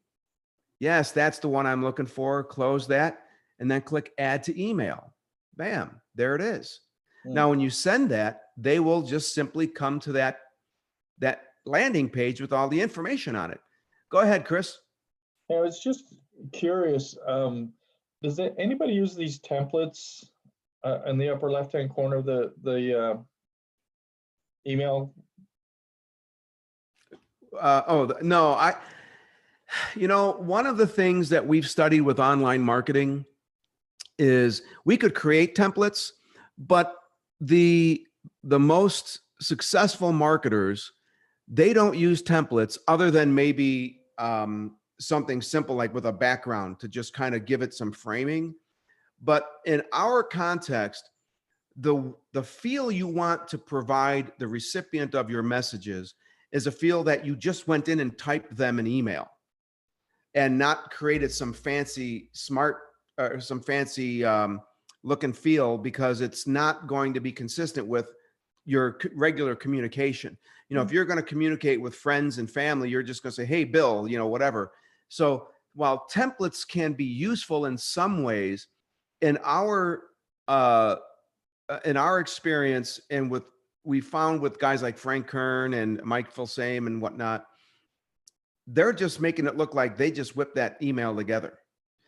Yes, that's the one I'm looking for. Close that and then click add to email. Bam, there it is. Now, when you send that, they will just simply come to that landing page with all the information on it. Go ahead, Chris. I was just curious, does anybody use these templates in the upper left-hand corner of the email? No, one of the things that we've studied with online marketing is we could create templates, but the most successful marketers, they don't use templates other than maybe something simple like with a background to just kind of give it some framing. But in our context, the feel you want to provide the recipient of your messages is a feel that you just went in and typed them an email and not created some fancy look and feel, because it's not going to be consistent with your regular communication. If you're going to communicate with friends and family, you're just going to say, hey, Bill, whatever. So while templates can be useful in some ways, in our experience and we found with guys like Frank Kern and Mike Filsame and whatnot, they're just making it look like they just whipped that email together.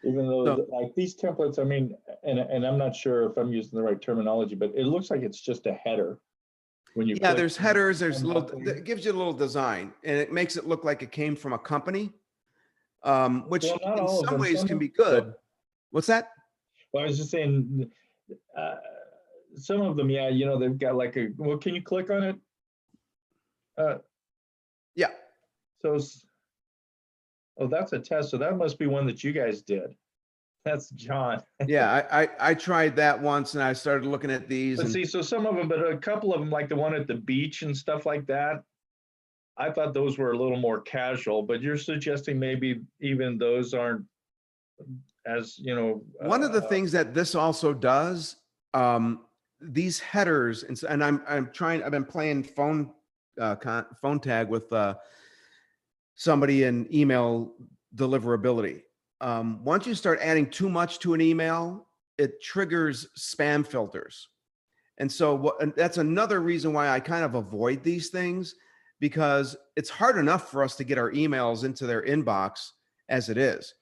Even though like these templates, I mean, and I'm not sure if I'm using the right terminology, but it looks like it's just a header. When you there's headers, it gives you a little design, and it makes it look like it came from a company, which in some ways can be good. What's that? Well, I was just saying, some of them, they've got like well, can you click on it? Yeah. So, that's a test. So that must be one that you guys did. That's John. Yeah, I tried that once, and I started looking at these. But see, so some of them, but a couple of them, like the one at the beach and stuff like that, I thought those were a little more casual. But you're suggesting maybe even those aren't as, one of the things that this also does, these headers, and I've been playing phone tag with somebody in email deliverability. Once you start adding too much to an email, it triggers spam filters. And so that's another reason why I kind of avoid these things, because it's hard enough for us to get our emails into their inbox as it is.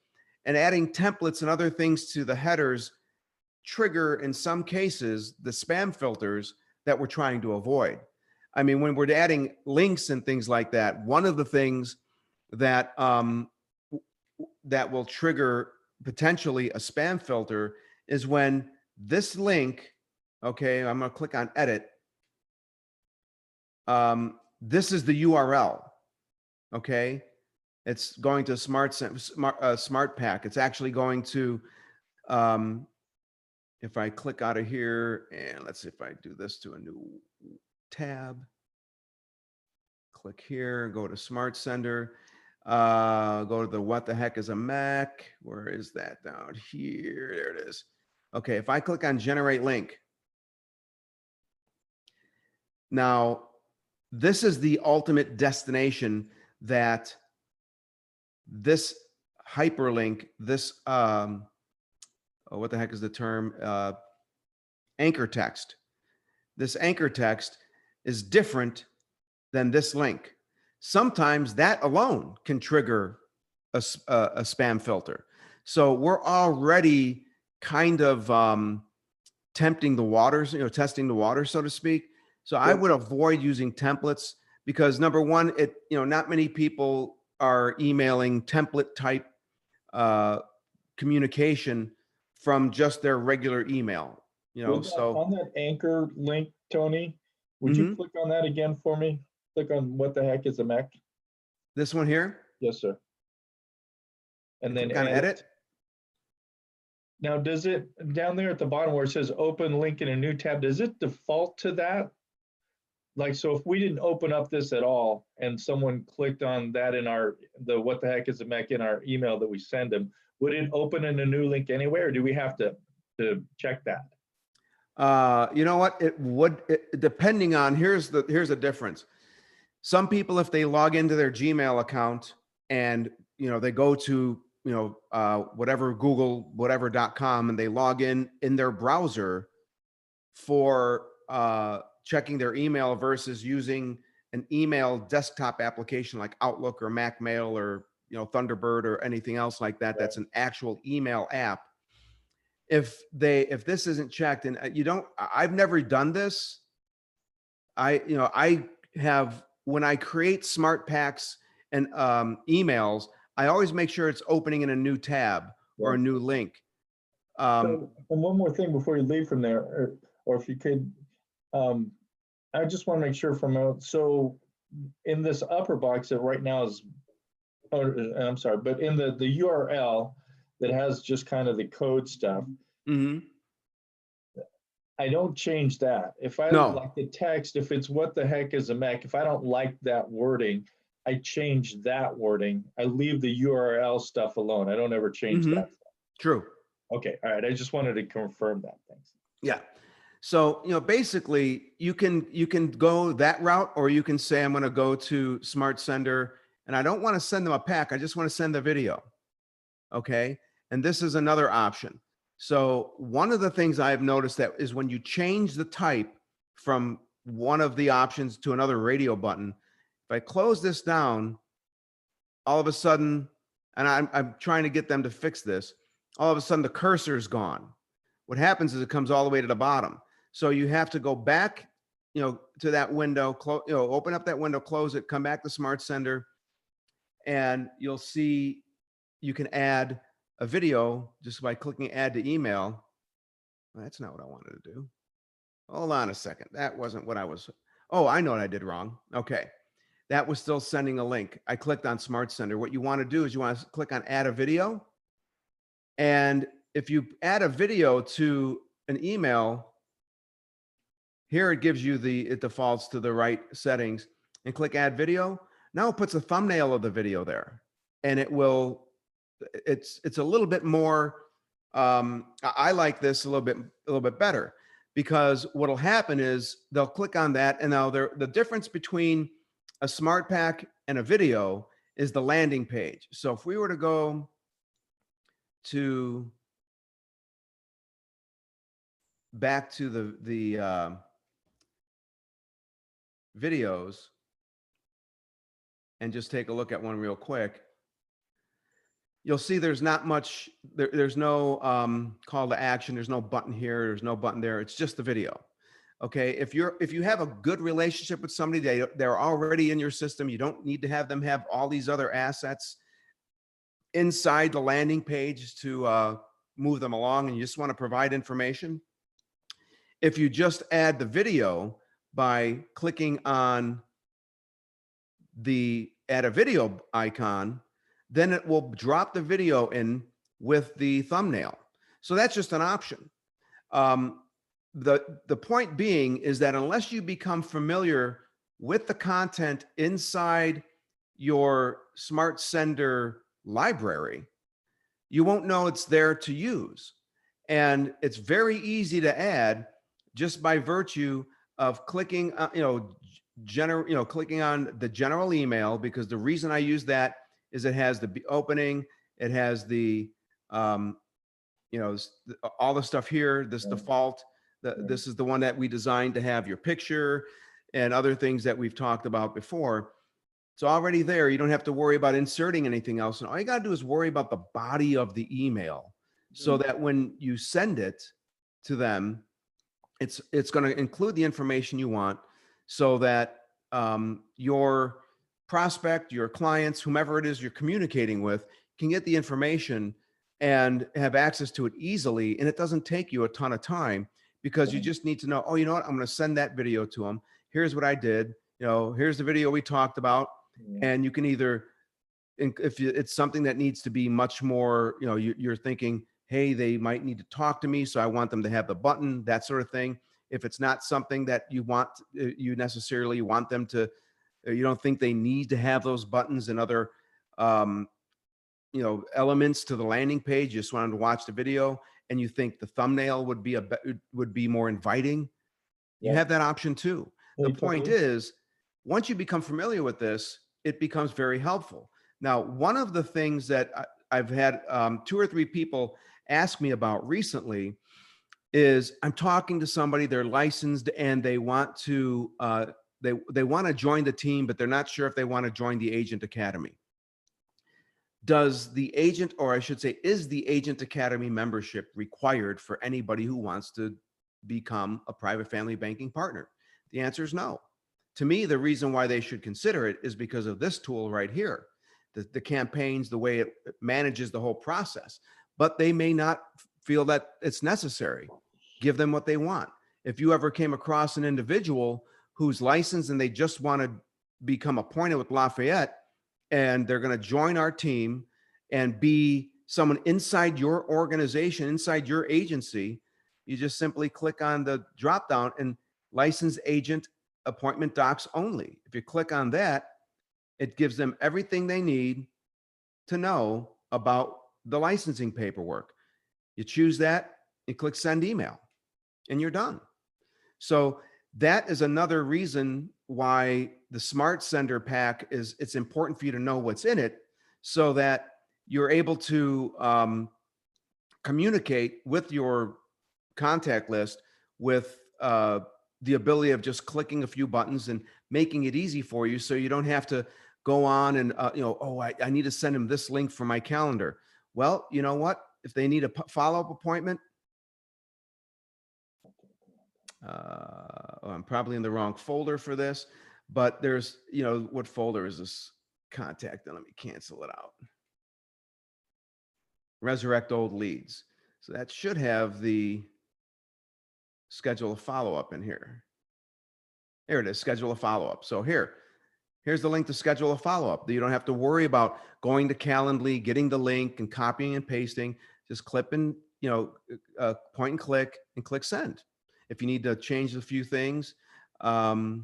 And adding templates and other things to the headers trigger, in some cases, the spam filters that we're trying to avoid. I mean, when we're adding links and things like that, one of the things that that will trigger potentially a spam filter is when this link, okay, I'm going to click on edit. This is the URL, okay? It's going to Smart Pack. It's actually going to, if I click out of here, and let's see if I do this to a new tab, click here, go to Smart Sender, go to the what the heck is a Mac? Where is that down here? There it is. Okay, if I click on generate link, now this is the ultimate destination that this hyperlink, this, what the heck is the term? Anchor text. This anchor text is different than this link. Sometimes that alone can trigger a spam filter. So we're already kind of tempting the waters, testing the water, so to speak. So I would avoid using templates because, number one, not many people are emailing template type communication from just their regular email. On that anchor link, Tony, would you click on that again for me? Click on what the heck is a Mac? This one here. Yes, sir. And then click on edit. Now, does it, down there at the bottom where it says open link in a new tab, does it default to that? Like, so if we didn't open up this at all and someone clicked on that in the what the heck is a Mac in our email that we send them, would it open in a new link anyway, or do we have to check that? You know what? It would, depending on, here's a difference. Some people, if they log into their Gmail account and, they go to, whatever, Google, whatever.com, and they log in their browser for checking their email versus using an email desktop application like Outlook or Mac Mail or, Thunderbird or anything else like that. That's an actual email app. If this isn't checked, and I've never done this. I have, when I create smart packs and emails, I always make sure it's opening in a new tab or a new link. And one more thing before you leave from there, or if you could, I just want to make sure so in this upper box that right now is, I'm sorry, but in the URL that has just kind of the code stuff, I don't change that. If I like the text, if it's what the heck is a Mac, if I don't like that wording, I change that wording. I leave the URL stuff alone. I don't ever change that stuff. True. Okay. All right. I just wanted to confirm that. Thanks. Yeah. So, basically you can go that route, or you can say, I'm going to go to Smart Sender and I don't want to send them a pack. I just want to send the video. Okay. And this is another option. So one of the things I've noticed that is when you change the type from one of the options to another radio button, if I close this down, all of a sudden, and I'm trying to get them to fix this, all of a sudden the cursor is gone. What happens is it comes all the way to the bottom. So you have to go back, to that window, open up that window, close it, come back to Smart Sender, and you'll see you can add a video just by clicking add to email. Well, that's not what I wanted to do. Hold on a second. That wasn't what I was. Oh, I know what I did wrong. Okay. That was still sending a link. I clicked on Smart Sender. What you want to do is you want to click on add a video. And if you add a video to an email, here it gives you it defaults to the right settings, and click add video. Now it puts a thumbnail of the video there, and it's a little bit more, I like this a little bit better, because what'll happen is they'll click on that, and now the difference between a smart pack and a video is the landing page. So if we were to go to back to the videos, and just take a look at one real quick, you'll see there's not much, there's no call to action. There's no button here. There's no button there. It's just the video. Okay. If you have a good relationship with somebody, they're already in your system. You don't need to have them have all these other assets inside the landing page to move them along, and you just want to provide information. If you just add the video by clicking on the add a video icon, then it will drop the video in with the thumbnail. So that's just an option. The point being is that unless you become familiar with the content inside your Smart Sender library, you won't know it's there to use. And it's very easy to add just by virtue of clicking, clicking on the general email, because the reason I use that is it has the opening, it has the, all the stuff here, this default, this is the one that we designed to have your picture and other things that we've talked about before. It's already there. You don't have to worry about inserting anything else. And all you got to do is worry about the body of the email so that when you send it to them, it's going to include the information you want so that your prospect, your clients, whomever it is you're communicating with, can get the information and have access to it easily. And it doesn't take you a ton of time, because you just need to know, oh, you know what? I'm going to send that video to them. Here's what I did. Here's the video we talked about. And you can either, if it's something that needs to be much more, you're thinking, hey, they might need to talk to me, so I want them to have the button, that sort of thing. If it's not something that you necessarily want them to, you don't think they need to have those buttons and other, elements to the landing page, you just want them to watch the video, and you think the thumbnail would be more inviting, you have that option too. The point is, once you become familiar with this, it becomes very helpful. Now, one of the things that I've had 2 or 3 people ask me about recently is, I'm talking to somebody, they're licensed, and they want to they want to join the team, but they're not sure if they want to join the Agent Academy. Does the agent, or I should say, is the Agent Academy membership required for anybody who wants to become a private family banking partner? The answer is no. To me, the reason why they should consider it is because of this tool right here, the campaigns, the way it manages the whole process. But they may not feel that it's necessary. Give them what they want. If you ever came across an individual who's licensed and they just want to become appointed with Lafayette, and they're going to join our team and be someone inside your organization, inside your agency, you just simply click on the drop down and licensed agent appointment docs only. If you click on that, it gives them everything they need to know about the licensing paperwork. You choose that, you click send email, and you're done. So that is another reason why the Smart Sender pack it's important for you to know what's in it, so that you're able to communicate with your contact list with the ability of just clicking a few buttons and making it easy for you, so you don't have to go on and I need to send them this link for my calendar. Well, you know what? If they need a follow-up appointment, I'm probably in the wrong folder for this, but there's, what folder is this contact? And let me cancel it out. Resurrect old leads. So that should have the schedule a follow-up in here. Here it is, schedule a follow-up. So here's the link to schedule a follow-up. You don't have to worry about going to Calendly, getting the link and copying and pasting. Just click and, point and click send. If you need to change a few things, add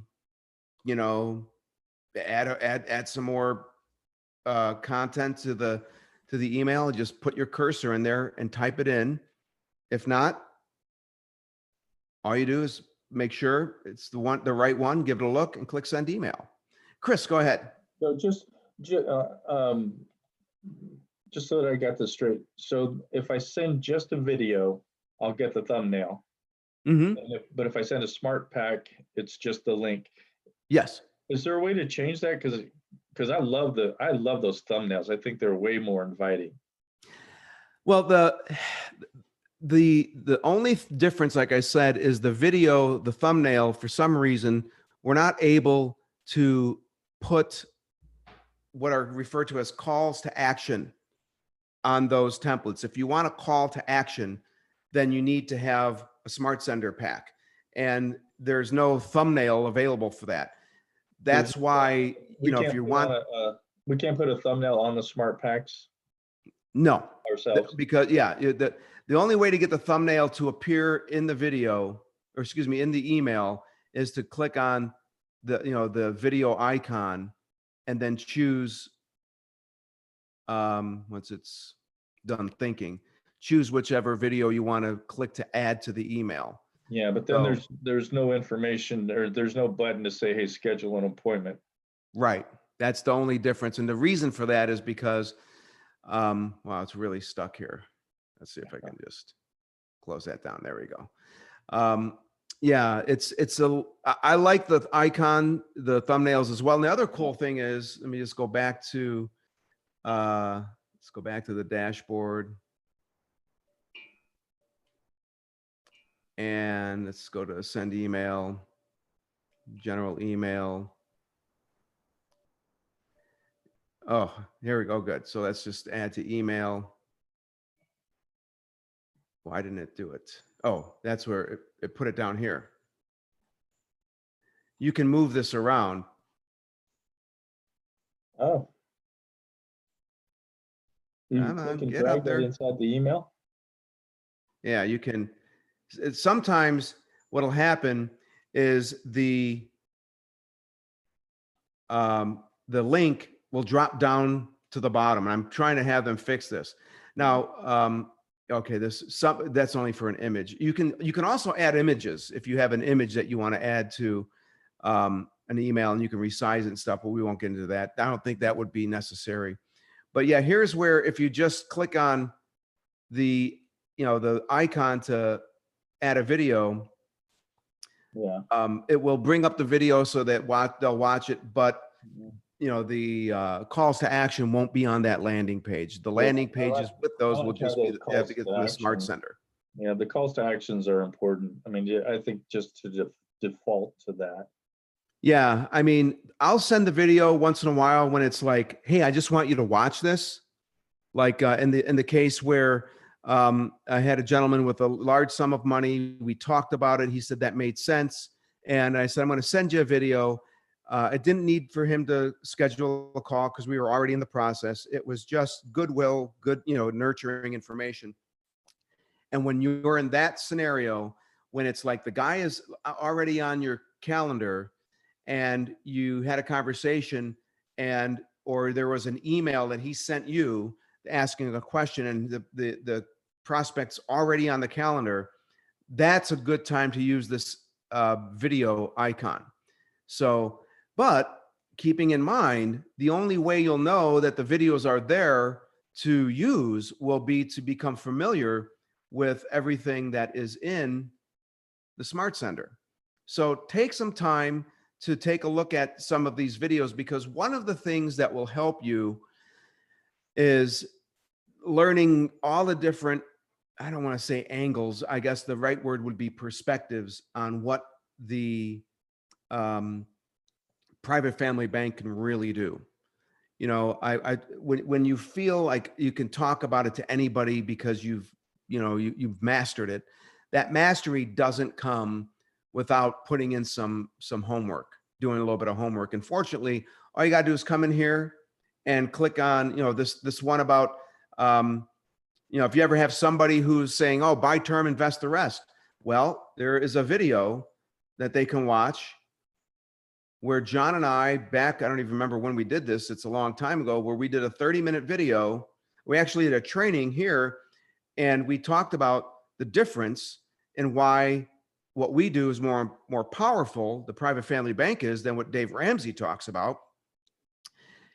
some more content to the email, just put your cursor in there and type it in. If not, all you do is make sure it's the right one, give it a look, and click send email. Chris, go ahead. So just so that I got this straight. So if I send just a video, I'll get the thumbnail. Mm-hmm. But if I send a smart pack, it's just the link. Yes. Is there a way to change that? Because because I love those thumbnails. I think they're way more inviting. Well, the only difference, like I said, is the video, the thumbnail, for some reason, we're not able to put what are referred to as calls to action on those templates. If you want a call to action, then you need to have a Smart Sender pack, and there's no thumbnail available for that. That's why, you know, if you want, We can't put a thumbnail on the smart packs no, ourselves. because yeah, the only way to get the thumbnail to appear in the video, or excuse me, in the email, is to click on the, you know, the video icon and then choose, once it's done thinking, choose whichever video you want to click to add to the email. Yeah, but then So- there's no information, or there's no button to say, hey, schedule an appointment. Right. That's the only difference. And the reason for that is because, wow, it's really stuck here. Let's see if I can just close that down. There we go. Yeah, I like the icon, the thumbnails as well. And the other cool thing is, let me just go back to, let's go back to the dashboard. And let's go to send email, general email. Oh, here we go. Good. So let's just add to email. Why didn't it do it? Oh, that's where it put it down here. You can move this around. Oh. You Come on, click and get drag up that there. inside the email? Yeah, you can. Sometimes what'll happen is the link will drop down to the bottom. And I'm trying to have them fix this. Now, okay, that's only for an image. You can also add images if you have an image that you want to add to an email, and you can resize it and stuff, but we won't get into that. I don't think that would be necessary. But yeah, here's where if you just click on the icon to add a video, Yeah. it will bring up the video so that they'll watch it, but the calls to action won't be on that landing page. The landing pages with those will like how just be, those they have to calls get to to the Smart action- Sender. Yeah, the calls to actions are important. I mean, yeah, I think just to default to that. Yeah, I mean, I'll send the video once in a while when it's like, hey, I just want you to watch this. Like in the case where I had a gentleman with a large sum of money. We talked about it. He said that made sense. And I said, I'm going to send you a video. It didn't need for him to schedule a call because we were already in the process. It was just goodwill, good, nurturing information. And when you're in that scenario, when it's like the guy is already on your calendar and you had a conversation or there was an email that he sent you asking a question and the prospect's already on the calendar, that's a good time to use this video icon. So, but keeping in mind, the only way you'll know that the videos are there to use will be to become familiar with everything that is in the Smart Sender. So take some time to take a look at some of these videos, because one of the things that will help you is learning all the different, I don't want to say angles, I guess the right word would be perspectives on what the private family bank can really do. When you feel like you can talk about it to anybody because you've mastered it, that mastery doesn't come without putting in some homework, doing a little bit of homework. And fortunately, all you got to do is come in here and click on, this one about, if you ever have somebody who's saying, oh, buy term, invest the rest. Well, there is a video that they can watch where John and I I don't even remember when we did this. It's a long time ago, where we did a 30-minute video. We actually did a training here, and we talked about the difference and why what we do is more powerful, the private family bank is, than what Dave Ramsey talks about,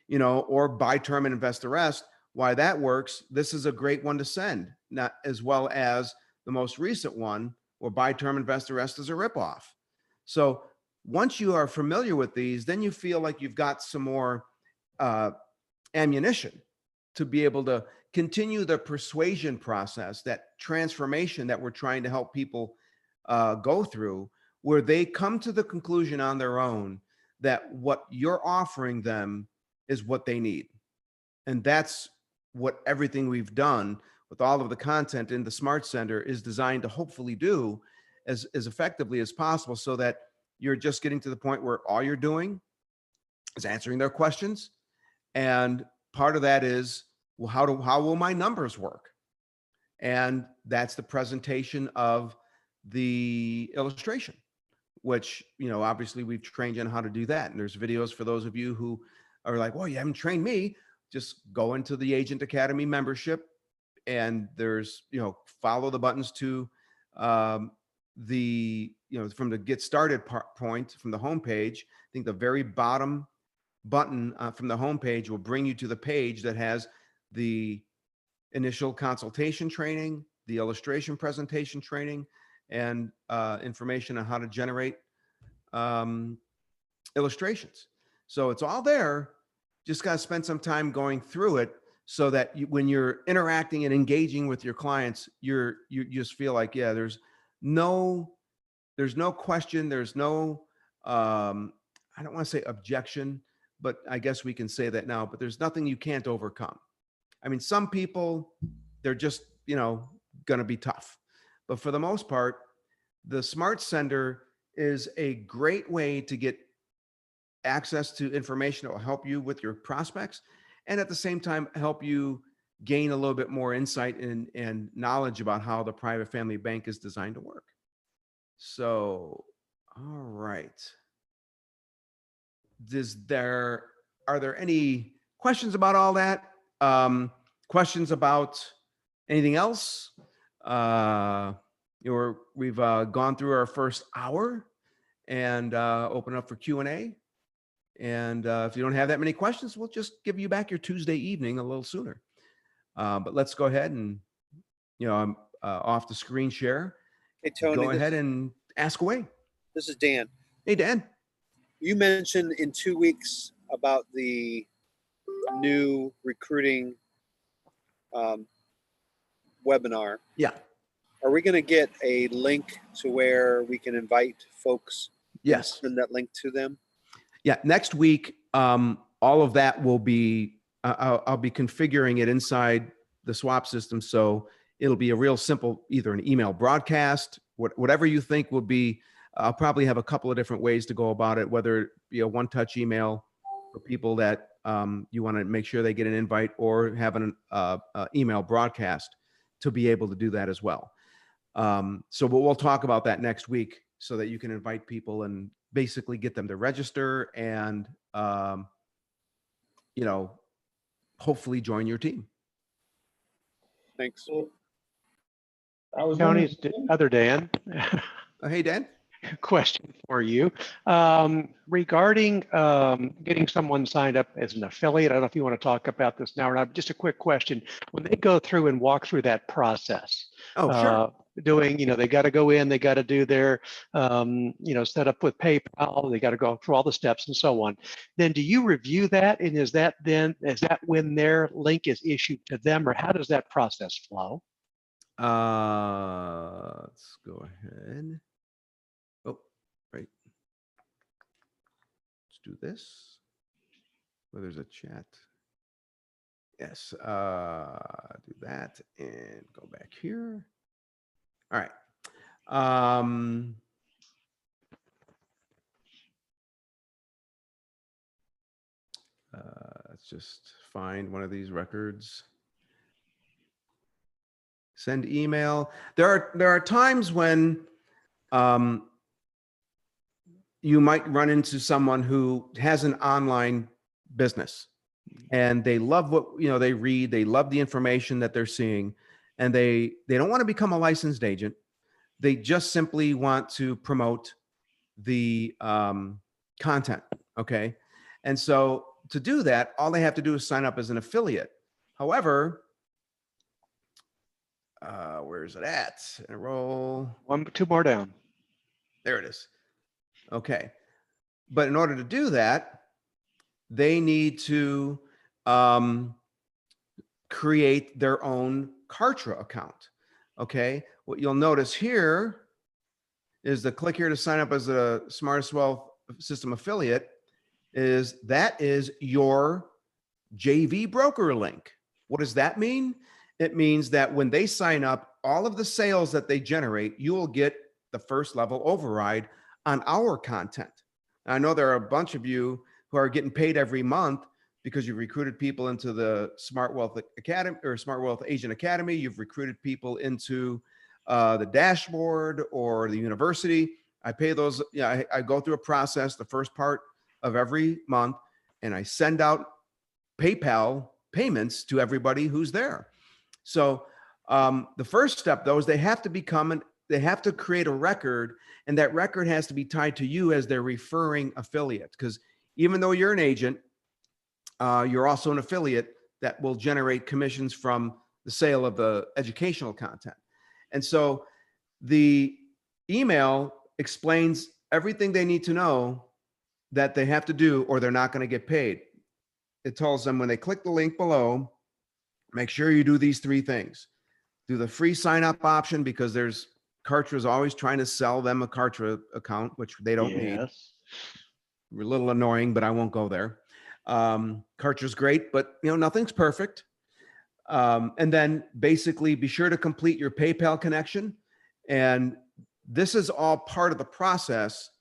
or buy term and invest the rest, why that works. This is a great one to send, not as well as the most recent one where buy term, invest the rest is a ripoff. So once you are familiar with these, then you feel like you've got some more uh, ammunition to be able to continue the persuasion process, that transformation that we're trying to help people go through, where they come to the conclusion on their own that what you're offering them is what they need. And that's what everything we've done with all of the content in the Smart Center is designed to hopefully do as effectively as possible, so that you're just getting to the point where all you're doing is answering their questions. And part of that is, well, how will my numbers work? And that's the presentation of the illustration, which, you know, obviously we've trained you on how to do that. And there's videos for those of you who are like, well, you haven't trained me. Just go into the Agent Academy membership, and there's, you know, follow the buttons to the, you know, from the get started point from the homepage. I think the very bottom button from the homepage will bring you to the page that has the initial consultation training, the illustration presentation training, and information on how to generate illustrations. So it's all there. Just got to spend some time going through it, so that when you're interacting and engaging with your clients, you just feel like, yeah, there's no question, there's no I don't want to say objection, but I guess we can say that now, but there's nothing you can't overcome. I mean, some people, they're just, you know, going to be tough, but for the most part, the Smart Sender is a great way to get access to information that will help you with your prospects, and at the same time help you gain a little bit more insight and knowledge about how the private family bank is designed to work. So, all right. Are there any questions about all that? Questions about anything else? We've gone through our first hour, and open up for Q&A. And if you don't have that many questions, we'll just give you back your Tuesday evening a little sooner. But let's go ahead and, you know, I'm off the screen share. Hey, Tony, Go ahead and ask away. this is Dan. Hey, Dan. You mentioned in 2 weeks about the new recruiting webinar. Yeah. Are we going to get a link to where we can invite folks? Yes. Send that link to them? Yeah. Next week, all of that will be, I'll be configuring it inside the swap system. So it'll be a real simple, either an email broadcast, whatever you think will be. I'll probably have a couple of different ways to go about it, whether it be a one-touch email for people that you want to make sure they get an invite, or have an email broadcast to be able to do that as well. So we'll talk about that next week, so that you can invite people and basically get them to register and, you know, hopefully join your team. Thanks. I was Tony's other Dan. Hey, Dan. Question for you regarding getting someone signed up as an affiliate. I don't know if you want to talk about this now or not. Just a quick question: when they go through and walk through that process, Oh, sure. doing, you know, they got to go in, they got to do their, you know, set up with PayPal, they got to go through all the steps and so on. Then do you review that, and is that when their link is issued to them, or how does that process flow? Let's go ahead. Oh, right. Let's do this. Well, there's a chat. Yes, do that and go back here. All right. Let's just find one of these records. Send email. There are times when you might run into someone who has an online business, and they love what, you know, they read, they love the information that they're seeing, and they don't want to become a licensed agent. They just simply want to promote the content. Okay. And so to do that, all they have to do is sign up as an affiliate. However, where is it at? Enroll. Two more down. There it is. Okay. But in order to do that, they need to create their own Kartra account. Okay, what you'll notice here is the click here to sign up as a Smartest Wealth System affiliate is your JV broker link. What does that mean? It means that when they sign up, all of the sales that they generate, you will get the first level override on our content. I know there are a bunch of you who are getting paid every month because you've recruited people into the Smart Wealth Academy or Smart Wealth Agent Academy. You've recruited people into the dashboard or the university. I pay those. Yeah, I go through a process the first part of every month, and I send out PayPal payments to everybody who's there. So the first step, though, is they have to create a record, and that record has to be tied to you as their referring affiliate. Because even though you're an agent, you're also an affiliate that will generate commissions from the sale of the educational content. And so the email explains everything they need to know that they have to do, or they're not going to get paid. It tells them when they click the link below, make sure you do these 3 things. Do the free sign up option, because Kartra is always trying to sell them a Kartra account, which they don't need. Yes. A little annoying, but I won't go there. Kartra's great, but nothing's perfect. And then basically be sure to complete your PayPal connection. And this is all part of the process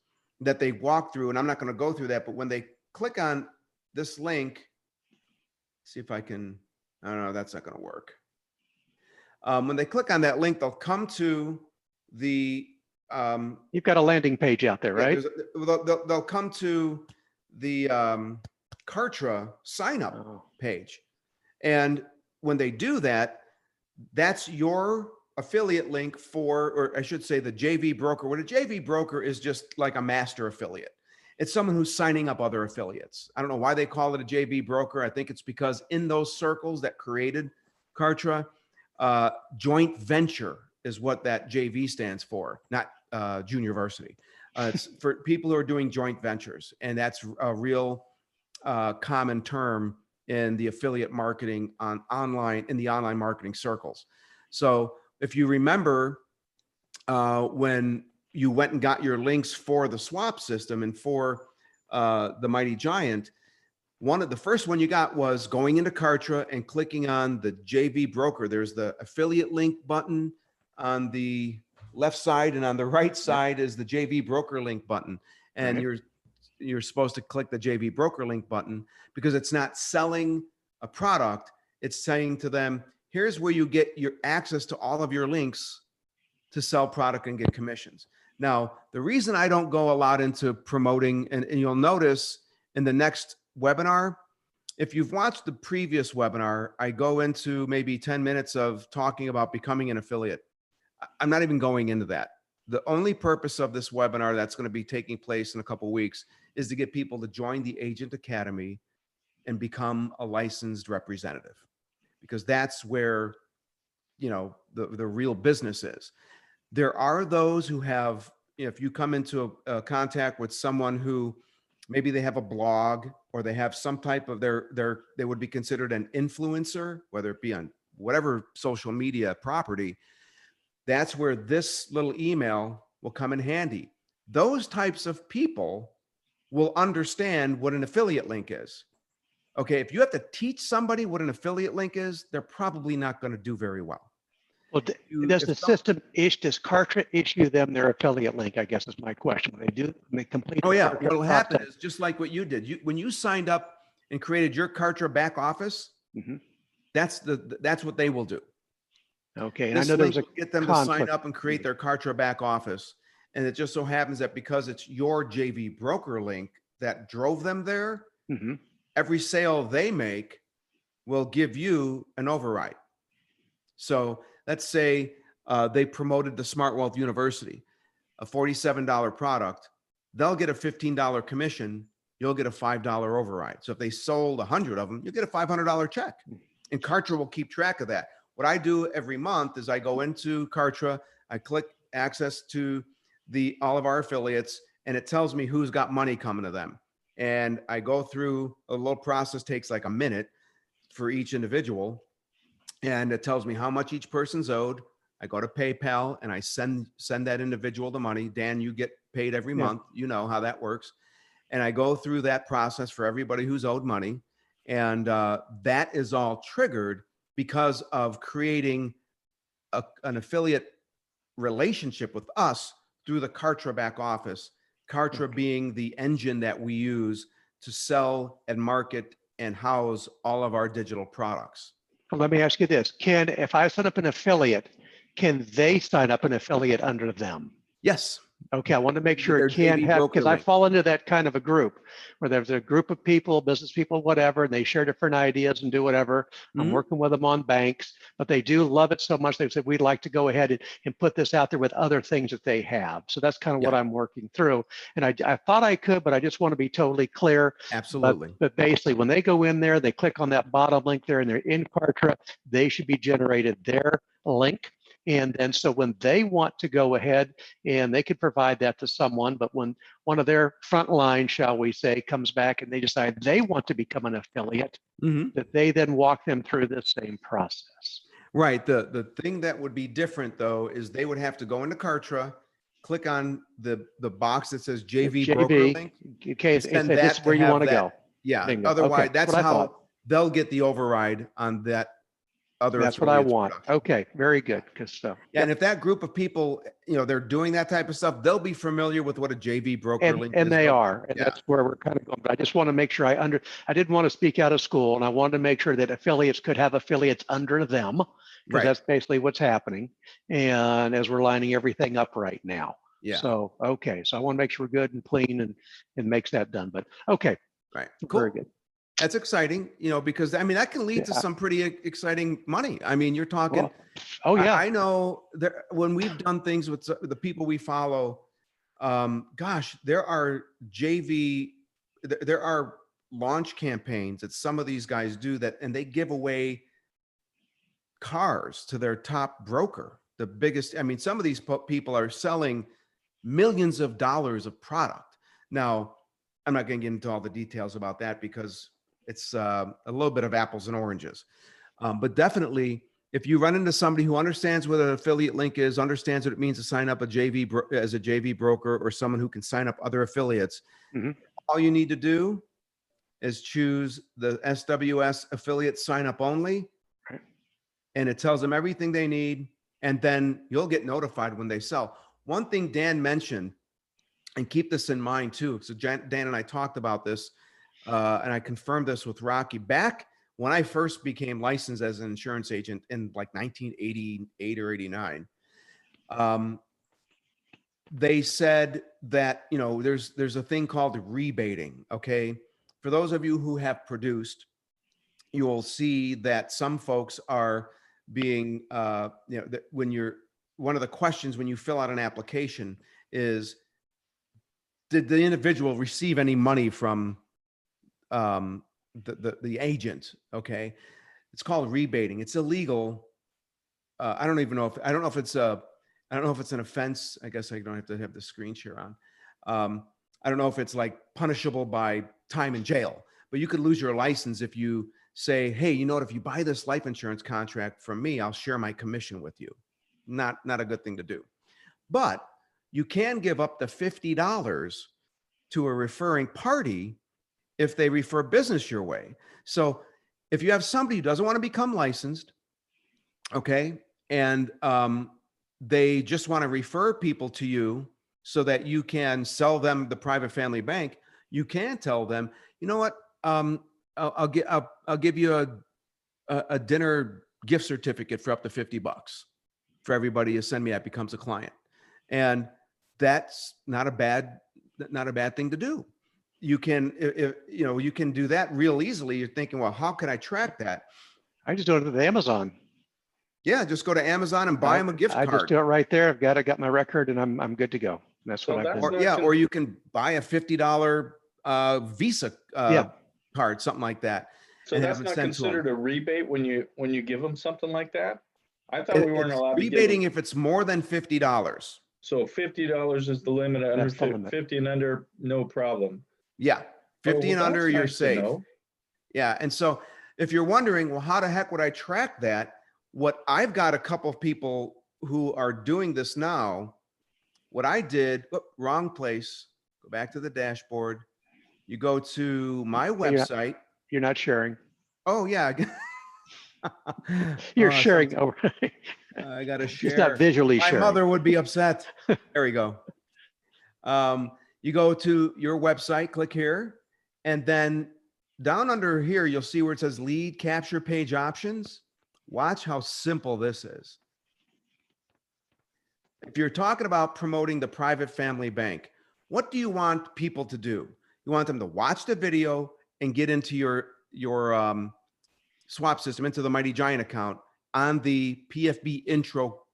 that they walk through. And I'm not going to go through that, but when they click on this link, see if I don't know, that's not going to work. When they click on that link, they'll come to the, You've got a landing page out there, right? They'll come to the Kartra sign up Oh. page. And when they do that, that's your affiliate link for, or I should say the JV broker. What a JV broker is, just like a master affiliate. It's someone who's signing up other affiliates. I don't know why they call it a JV broker. I think it's because in those circles that created Kartra, joint venture is what that JV stands for, not juniorvarsity. It's for people who are doing joint ventures. And that's a real common term in the affiliate marketing in the online marketing circles. So if you remember when you went and got your links for the swap system and for the Mighty Giant, the first one you got was going into Kartra and clicking on the JV broker. There's the affiliate link button on the left side, and on the right side is the JV broker link button. And Right. you're supposed to click the JV broker link button because it's not selling a product. It's saying to them, here's where you get your access to all of your links to sell product and get commissions. Now, the reason I don't go a lot into promoting, and you'll notice in the next webinar, if you've watched the previous webinar, I go into maybe 10 minutes of talking about becoming an affiliate. I'm not even going into that. The only purpose of this webinar that's going to be taking place in a couple of weeks is to get people to join the Agent Academy and become a licensed representative, because that's where, the real business is. There are those who have, if you come into a contact with someone who maybe they have a blog, or they have some type of they would be considered an influencer, whether it be on whatever social media property, that's where this little email will come in handy. Those types of people will understand what an affiliate link is. Okay, if you have to teach somebody what an affiliate link is, they're probably not going to do very well. Well, does the system does Kartra issue them their affiliate link? I guess is my question. When they complete. Oh the yeah, Kartra what'll happen process. is just like what you did. When you signed up and created your Kartra back office, Mhm. that's what they will do. Okay, and I This know there link was a will get them to sign conflict. up and create their Kartra back office. And it just so happens that because it's your JV broker link that drove them there, Mhm. every sale they make will give you an override. So let's say they promoted the Smart Wealth University, a $47 product. They'll get a $15 commission. You'll get a $5 override. So if they sold 100 of them, you'll get a $500 check. And Kartra will keep track of that. What I do every month is I go into Kartra, I click access to all of our affiliates, and it tells me who's got money coming to them. and I go through a little process, takes like a minute for each individual. And it tells me how much each person's owed. I go to PayPal and I send that individual the money. Dan, you get paid every Yeah. month. You know how that works. And I go through that process for everybody who's owed money. And that is all triggered because of creating an affiliate relationship with us through the Kartra back office. Kartra being the engine that we use to sell and market and house all of our digital products. Well, let me ask you this. If I set up an affiliate, can they sign up an affiliate under them? Yes. Okay, I want to make sure Their it can JV have, broker because I link. fall into that kind of a group where there's a group of people, business people, whatever, and they share different ideas and do whatever. I'm Mhm. working with them on banks, but they do love it so much. They've said, we'd like to go ahead and put this out there with other things that they have. So that's kind of what I'm working through. And I thought I could, but I just want to be totally clear. Absolutely. But basically, when they go in there, they click on that bottom link there and they're in Kartra, they should be generated their link. And then so when they want to go ahead and they could provide that to someone, but when one of their front line, shall we say, comes back and they decide they want to become an affiliate, Mhm. that they then walk them through the same process. Right. The thing that would be different though is they would have to go into Kartra, click on the box that says JV broker link. Okay, and send this that is where you have want to that- go. Yeah. Bingo. Otherwise, Okay, that's what I how thought. they'll get the override on that other. That's what I affiliate's want. production. Okay, very good. Because Yeah, and if that group of people, they're doing that type of stuff, they'll be familiar with what a JV broker link is. and they They'll- are, and yeah. that's where we're kind of going. But I just want to make sure I didn't want to speak out of school, and I wanted to make sure that affiliates could have affiliates under them, because Right. that's basically what's happening. And as we're lining everything up right now. Yeah. So, okay, so I want to make sure we're good and clean and makes that done. But okay, Right. very Cool. good. That's exciting, because that can lead to Yeah. some pretty exciting money. I mean, you're talking. Well, oh yeah, I know there, when we've done things with the people we follow, gosh, there are there are launch campaigns that some of these guys do that, and they give away cars to their top broker, the biggest. I mean, some of these people are selling millions of dollars of product. Now, I'm not going to get into all the details about that because it's a little bit of apples and oranges. But definitely, if you run into somebody who understands what an affiliate link is, understands what it means to sign up as a JV broker, or someone who can sign up other affiliates, Mhm. all you need to do is choose the SWS affiliate sign up only. Right. And it tells them everything they need. And then you'll get notified when they sell. One thing Dan mentioned, and keep this in mind too. So Dan and I talked about this, and I confirmed this with Rocky back when I first became licensed as an insurance agent in like 1988 or 89. They said that, there's a thing called rebating. Okay. For those of you who have produced, you will see that some folks are being, that when one of the questions when you fill out an application is, did the individual receive any money from the agent? Okay. It's called rebating. It's illegal. I don't know if it's an offense. I guess I don't have to have the screen share on. I don't know if it's like punishable by time in jail, but you could lose your license if you say, hey, if you buy this life insurance contract from me, I'll share my commission with you. Not a good thing to do. But you can give up to $50 to a referring party if they refer business your way. So if you have somebody who doesn't want to become licensed, okay, and they just want to refer people to you so that you can sell them the private family bank, you can tell them, you know what, I'll give you a dinner gift certificate for up to $50 for everybody you send me that becomes a client. And that's not a bad thing to do. You can, you can do that real easily. You're thinking, well, how can I track that? I just do it with Amazon. Yeah, just go to Amazon and buy them a gift I card. just do it right there. I got my record, and I'm good to go. That's So what I've that's been. not Or you can buy a $50 Visa Yeah. card, something like that. So and that's have it not sent to 'em. considered a rebate when you give them something like that? I thought we weren't It's allowed to give rebating them. if it's more than $50. So $50 is the limit. Under That's the limit. 50 and under, no problem. Yeah. 50 and well, under, that's you're nice to safe. know. Yeah. And so if you're wondering, well, how the heck would I track that? What I've got a couple of people who are doing this now. What I did, wrong place, go back to the dashboard. You go to my website. You're not sharing. Oh, yeah. You're Oh, sharing over. I got to It's not share. visually My sharing. mother would be upset. There we go. You go to your website, click here, and then down under here, you'll see where it says lead capture page options. Watch how simple this is. If you're talking about promoting the private family bank, what do you want people to do? You want them to watch the video and get into your swap system, into the Mighty Giant account on the PFB intro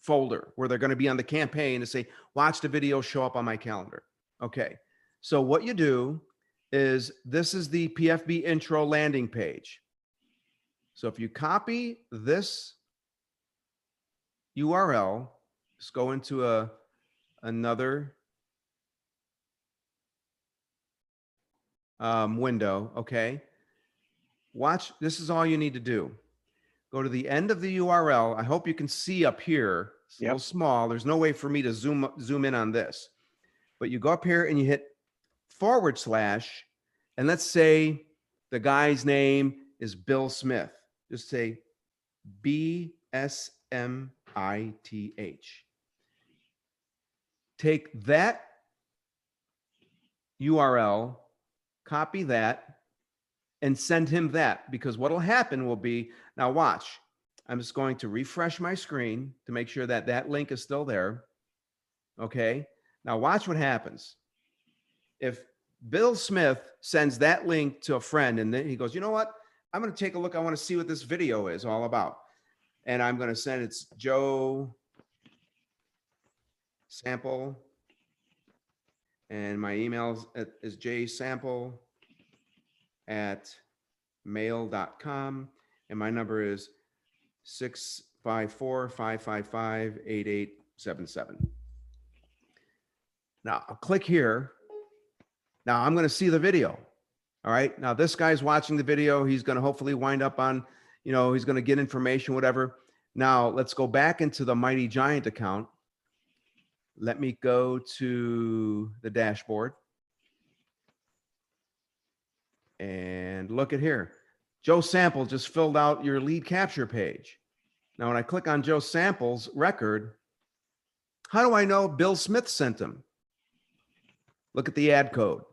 folder where they're going to be on the campaign to say, watch the video, show up on my calendar. Okay. So what you do is this is the PFB intro landing page. So if you copy this URL, just go into another window. Okay. Watch. This is all you need to do. Go to the end of the URL. I hope you can see up here. It's a little small. There's no way for me to zoom in on this, but you go up here and you hit /, and let's say the guy's name is Bill Smith. Just say BSMITH. Take that URL, copy that, and send him that, because what'll happen will be, now watch, I'm just going to refresh my screen to make sure that that link is still there. Okay. Now watch what happens. If Bill Smith sends that link to a friend and then he goes, you know what? I'm going to take a look. I want to see what this video is all about. And I'm going to send it's Joe Sample. And my email is jsample@mail.com. And my number is 654-555-8877. Now I'll click here. Now I'm going to see the video. All right. Now this guy's watching the video. He's going to hopefully wind up on, he's going to get information, whatever. Now let's go back into the Mighty Giant account. Let me go to the dashboard and look at here. Joe Sample just filled out your lead capture page. Now, when I click on Joe Sample's record, how do I know Bill Smith sent him? Look at the ad code.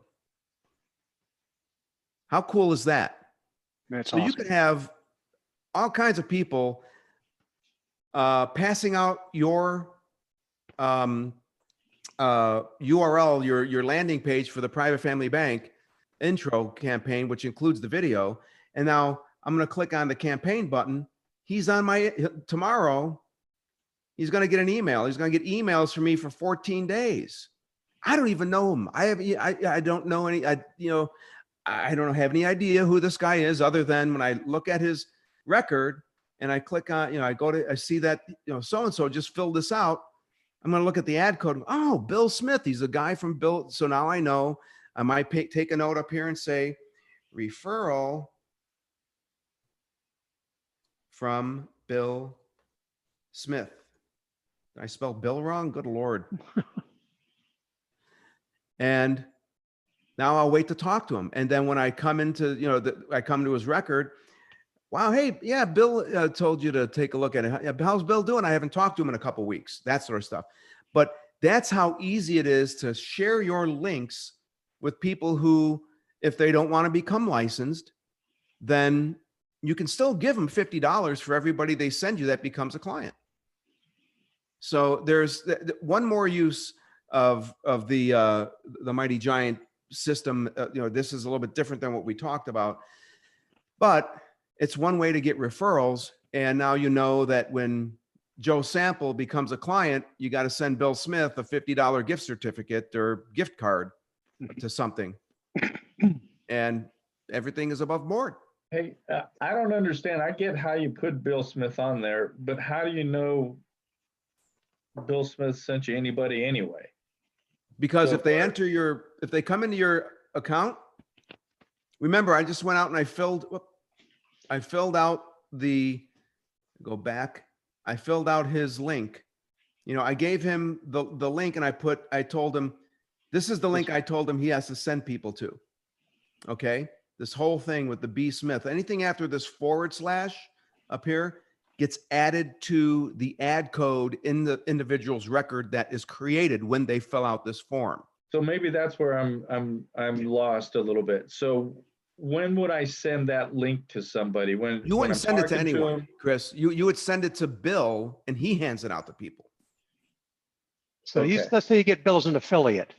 How cool is that? That's So awesome. you could have all kinds of people passing out your URL, your landing page for the private family bank intro campaign, which includes the video. And now I'm going to click on the campaign button. He's on tomorrow. He's going to get an email. He's going to get emails from me for 14 days. I don't even know him. I don't know any, I don't have any idea who this guy is, other than when I look at his record and I click on, I see that, so-and-so just filled this out. I'm going to look at the ad code. Oh, Bill Smith. He's a guy from Bill. So now I know. I might take a note up here and say referral from Bill Smith. Did I spell Bill wrong? Good Lord. And now I'll wait to talk to him. And then when I come into, I come to his record. Wow. Hey, yeah, Bill told you to take a look at it. Yeah, how's Bill doing? I haven't talked to him in a couple of weeks, that sort of stuff. But that's how easy it is to share your links with people who, if they don't want to become licensed, then you can still give them $50 for everybody they send you that becomes a client. So there's one more use of the Mighty Giant system. This is a little bit different than what we talked about, but it's one way to get referrals. And now you know that when Joe Sample becomes a client, you got to send Bill Smith a $50 gift certificate or gift card to something. And everything is above board. Hey, I don't understand. I get how you put Bill Smith on there, but how do you know Bill Smith sent you anybody anyway? Because So- if they come into your account, remember, I just went out and I filled out go back. I filled out his link. You know, I gave him the link and I told him, this is the link I told him he has to send people to. Okay. This whole thing with the B Smith, anything after this / up here gets added to the ad code in the individual's record that is created when they fill out this form. So maybe that's where I'm lost a little bit. So when would I send that link to somebody? When You when wouldn't I'm send it to talking anyone, him? Chris. You would send it to Bill and he hands it out to people. So Okay. let's say you get Bill's an affiliate.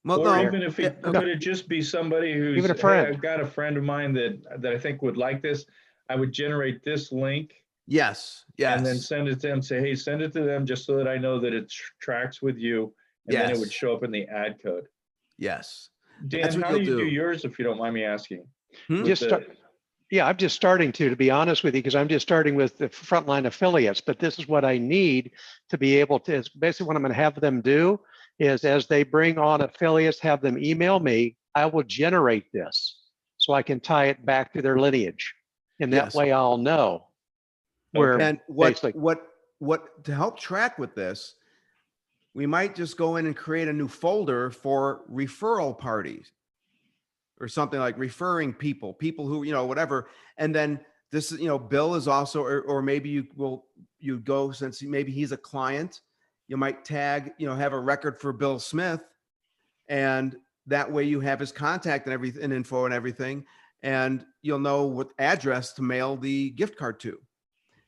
Well, Or no, even if yeah, it, could it just be somebody who's, Even a hey, friend. I've got a friend of mine that I think would like this. I would generate this link yes, and then yes, send it to them, say, hey, send it to them just so that I know that it tracks with you. And then it would Yes. show up in the ad code. yes. Dan, That's what how do you'll you do do. yours if you don't mind me asking? Hmm? With Just the- start, yeah, I'm just starting to be honest with you, because I'm just starting with the frontline affiliates, but this is what I need to be able to, it's basically what I'm going to have them do is as they bring on affiliates, have them email me, I will generate this so I can tie it back to their lineage. And that Yes. way I'll know where And basically, what to help track with this, we might just go in and create a new folder for referral parties or something like referring people who, whatever. And then this is, Bill is also, or maybe you go, since maybe he's a client, you might tag, have a record for Bill Smith. And that way you have his contact and everything and info and everything. And you'll know what address to mail the gift card to.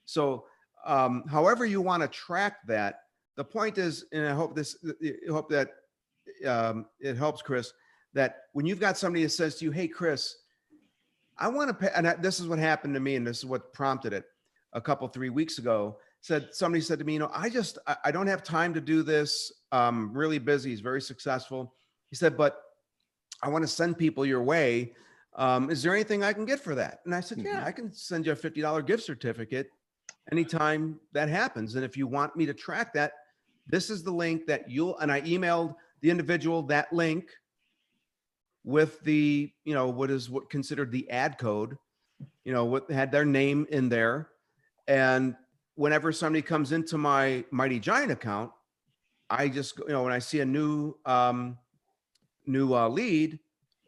So however you want to track that, the point is, and I hope that it helps, Chris, that when you've got somebody that says to you, hey, Chris, I want to pay, and this is what happened to me, and this is what prompted it a 3 weeks ago, somebody said to me, I don't have time to do this. I'm really busy. He's very successful. He said, but I want to send people your way. Is there anything I can get for that? And I said, yeah, I can send you a $50 gift certificate anytime that happens. And if you want me to track that, this is the link that and I emailed the individual that link with the, what considered the ad code, what had their name in there. And whenever somebody comes into my Mighty Giant account, I just, when I see a new lead,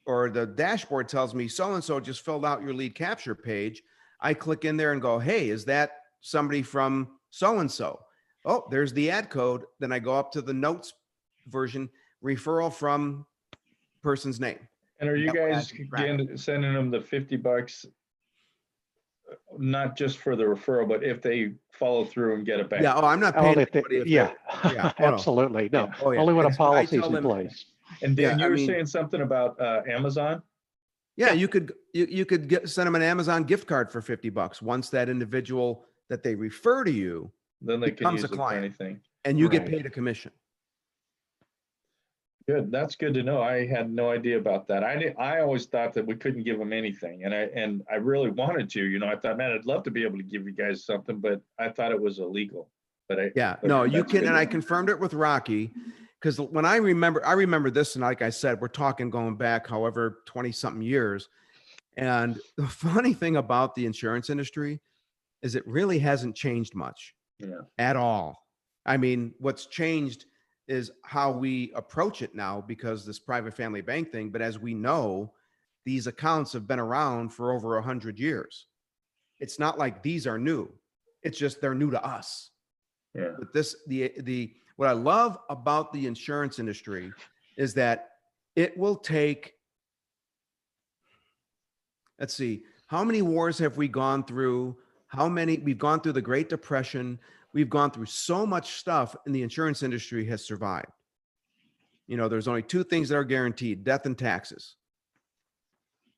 or the dashboard tells me so-and-so just filled out your lead capture page, I click in there and go, hey, is that somebody from so-and-so? Oh, there's the ad code. Then I go up to the notes version, referral from person's name. And are you That way I guys can track it. again sending them the $50, not just for the referral, but if they follow through and get it back? Yeah. Oh, I'm not oh, paying if they, anybody if yeah, yeah, oh, no. absolutely. No, Oh, yeah. only when a I policy's tell in them- place. And Dan, Yeah, you I were mean- saying something about Amazon? Yeah, you could send them an Amazon gift card for $50 once that individual that they refer to you, Then they can becomes use a it for client. anything. and you get Right. paid a commission. Good. That's good to know. I had no idea about that. I always thought that we couldn't give them anything, and I really wanted to. I thought, man, I'd love to be able to give you guys something, but I thought it was illegal. But Yeah, but no, you that's can, good and to I know. confirmed it with Rocky, because when I remember this, and like I said, we're talking going back, however, 20 something years. And the funny thing about the insurance industry is it really hasn't changed much Yeah. at all. I mean, what's changed is how we approach it now because this private family bank thing. But as we know, these accounts have been around for over 100 years. It's not like these are new. It's just they're new to us. Yeah. But what I love about the insurance industry is that it will take, let's see, how many wars have we gone through? We've gone through the Great Depression. We've gone through so much stuff, and the insurance industry has survived. There's only two things that are guaranteed: death and taxes.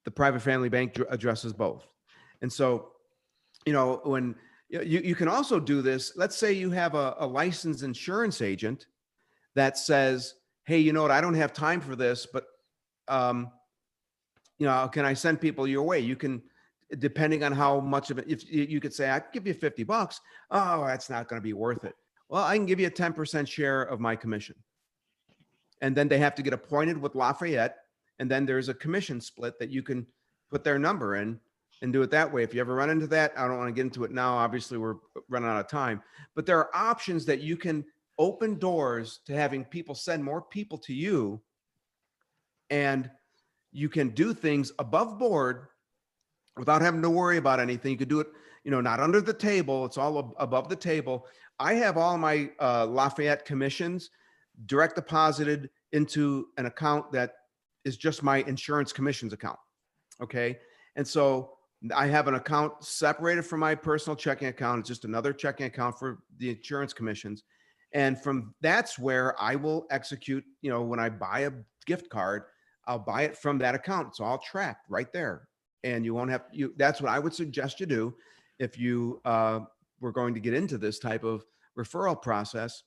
The private family bank addresses both. And so, when you can also do this, let's say you have a licensed insurance agent that says, hey, you know what, I don't have time for this, but, can I send people your way? You can, depending on how much of it, if you could say, I could give you $50. Oh, that's not going to be worth it. Well, I can give you a 10% share of my commission. And then they have to get appointed with Lafayette. And then there's a commission split that you can put their number in and do it that way. If you ever run into that, I don't want to get into it now. Obviously, we're running out of time. But there are options that you can open doors to having people send more people to you. And you can do things above board without having to worry about anything. You could do it, not under the table. It's all above the table. I have all my Lafayette commissions direct deposited into an account that is just my insurance commissions account. Okay. And so I have an account separated from my personal checking account. It's just another checking account for the insurance commissions. And that's where I will execute, when I buy a gift card, I'll buy it from that account. It's all tracked right there. And you won't have, that's what I would suggest you do if you were going to get into this type of referral process.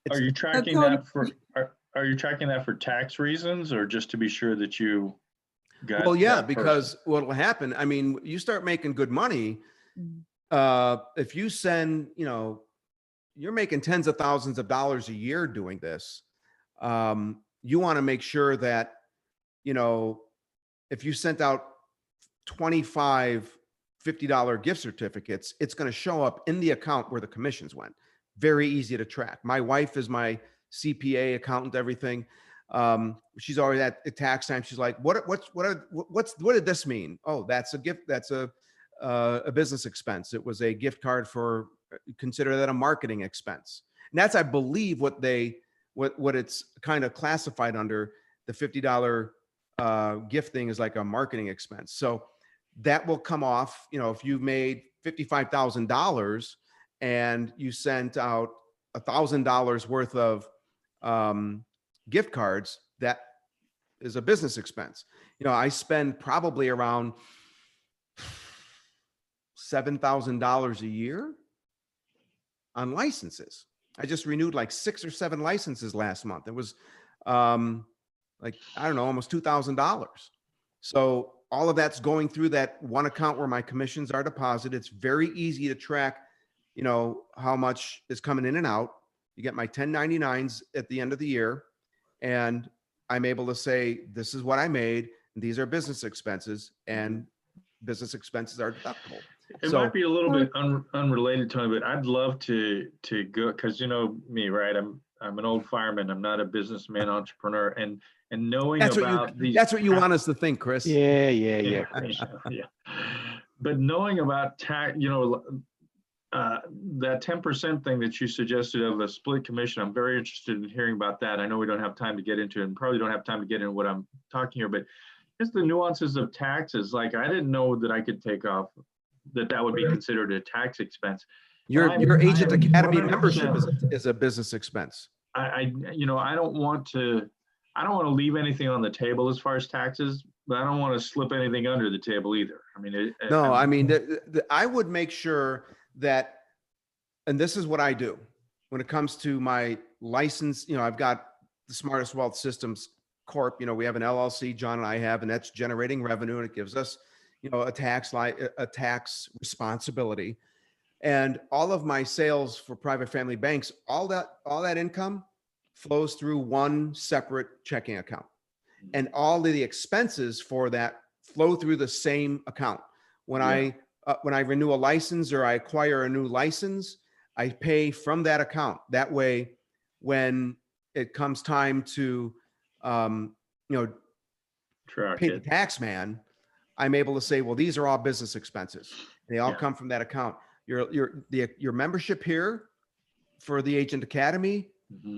Are you tracking that for, are you tracking that for tax reasons or just to be sure that you got? Well, yeah, that person? because what will happen, I mean, you start making good money. If you send, you're making tens of thousands of dollars a year doing this. You want to make sure that, if you sent out 25 $50 gift certificates, it's going to show up in the account where the commissions went. Very easy to track. My wife is my CPA, accountant, everything. She's always at the tax time. She's like, what did this mean? Oh, that's a gift. That's a business expense. It was a gift card for, consider that a marketing expense. And that's, I believe, what it's kind of classified under. The $50 gift thing is like a marketing expense. So that will come off, if you made $55,000 and you sent out $1,000 worth of gift cards, that is a business expense. I spend probably around $7,000 a year on licenses. I just renewed like 6 or 7 licenses last month. It was like, I don't know, almost $2,000. So all of that's going through that one account where my commissions are deposited. It's very easy to track, how much is coming in and out. You get my 1099s at the end of the year, and I'm able to say, this is what I made. And these are business expenses, and business expenses are deductible. It might be a little bit unrelated, Tony, but I'd love to go, because me, right? I'm an old fireman. I'm not a businessman, entrepreneur, and knowing about these. That's what you want us to think, Chris. Yeah. Yeah. But knowing about tax, that 10% thing that you suggested of a split commission, I'm very interested in hearing about that. I know we don't have time to get into it, and probably don't have time to get into what I'm talking here, but just the nuances of taxes. Like, I didn't know that I could take off that would be considered a tax expense. Your Agent Academy membership is a business expense. I don't want to leave anything on the table as far as taxes, but I don't want to slip anything under the table either. I would make sure that, and this is what I do when it comes to my license. I've got the Smartest Wealth Systems Corp. We have an LLC, John and I have, and that's generating revenue, and it gives us, a tax responsibility. And all of my sales for private family banks, all that income flows through one separate checking account. And all of the expenses for that flow through the same account. When I renew a license or I acquire a new license, I pay from that account. That way, when it comes time to, pay the tax man, I'm able to say, well, these are all business expenses. They all come from that account. Your membership here for the Agent Academy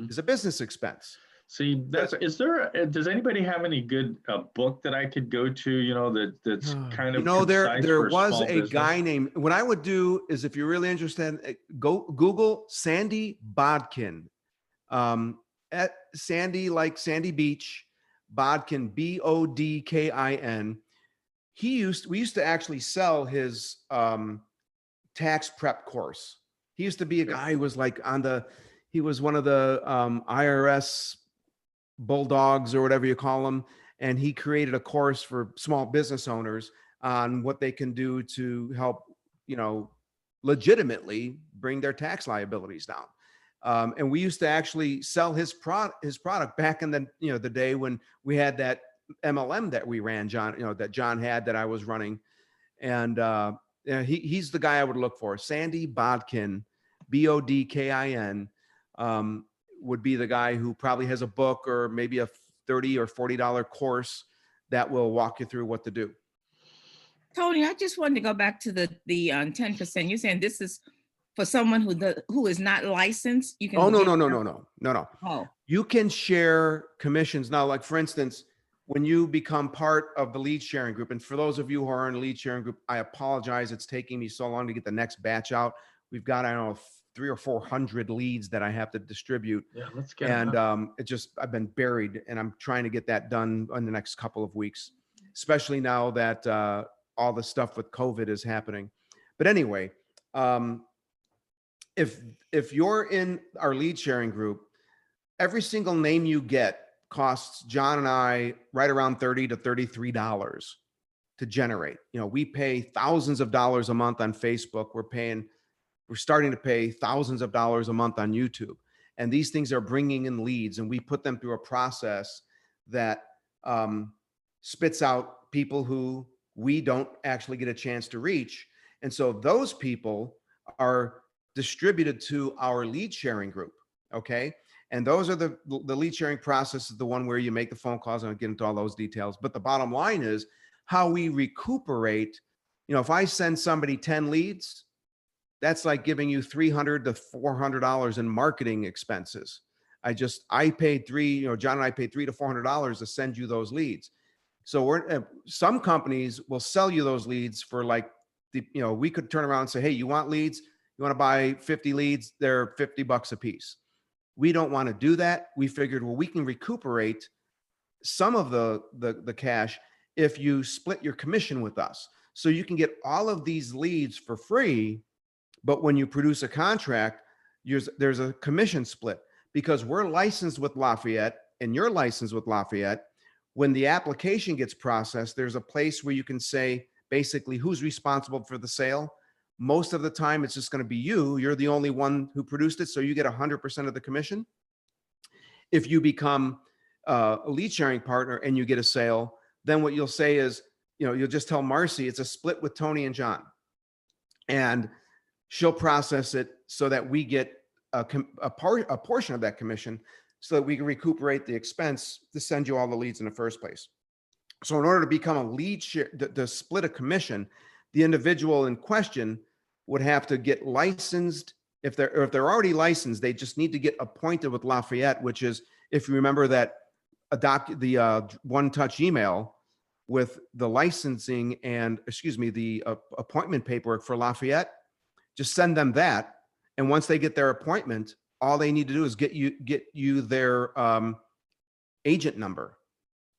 is a business expense. See, does anybody have any good book that I could go to, that's kind of there was a guy named, what I would do is, if you're really interested, go Google Sandy Bodkin, at Sandy, like Sandy Beach, Bodkin, Bodkin. We used to actually sell his tax prep course. He used to be a guy who was like he was one of the IRS bulldogs or whatever you call them. And he created a course for small business owners on what they can do to help, legitimately bring their tax liabilities down. And we used to actually sell his product back in the, the day when we had that MLM that we ran, John, that John had, that I was running. And he's the guy I would look for. Sandy Bodkin, Bodkin, would be the guy who probably has a book or maybe a $30 or $40 course that will walk you through what to do. Tony, I just wanted to go back to the 10%. You're saying this is for someone who is not licensed? You can Oh, no, give no, no, them- no, no, no, no. Oh, You can share commissions now. Like for instance, when you become part of the lead sharing group, and for those of you who are in a lead sharing group, I apologize. It's taking me so long to get the next batch out. We've got, I don't know, 300 or 400 leads that I have to distribute. Yeah, let's get And them. I've been buried, and I'm trying to get that done in the next couple of weeks, especially now that all the stuff with COVID is happening. But anyway, if you're in our lead sharing group, every single name you get costs John and I right around $30 to $33 to generate. We pay thousands of dollars a month on Facebook. We're starting to pay thousands of dollars a month on YouTube. And these things are bringing in leads, and we put them through a process that spits out people who we don't actually get a chance to reach. And so those people are distributed to our lead sharing group. Okay. And those are the lead sharing process is the one where you make the phone calls, and I'll get into all those details. But the bottom line is how we recuperate. If I send somebody 10 leads, that's like giving you $300 to $400 in marketing expenses. I paid John and I paid $300 to $400 to send you those leads. So some companies will sell you those leads for like, we could turn around and say, hey, you want leads? You want to buy 50 leads? They're $50 a piece. We don't want to do that. We figured, well, we can recuperate some of the cash if you split your commission with us. So you can get all of these leads for free, but when you produce a contract, there's a commission split because we're licensed with Lafayette and you're licensed with Lafayette. When the application gets processed, there's a place where you can say basically who's responsible for the sale. Most of the time, it's just going to be you. You're the only one who produced it, so you get 100% of the commission. If you become a lead sharing partner and you get a sale, then what you'll say is, you'll just tell Marcy it's a split with Tony and John, and she'll process it so that we get a portion of that commission, so that we can recuperate the expense to send you all the leads in the first place. So in order to become a lead share, to split a commission, the individual in question would have to get licensed. If they're already licensed, they just need to get appointed with Lafayette, which is, if you remember that the one-touch email with the licensing and, the appointment paperwork for Lafayette, just send them that. And once they get their appointment, all they need to do is get you their agent number.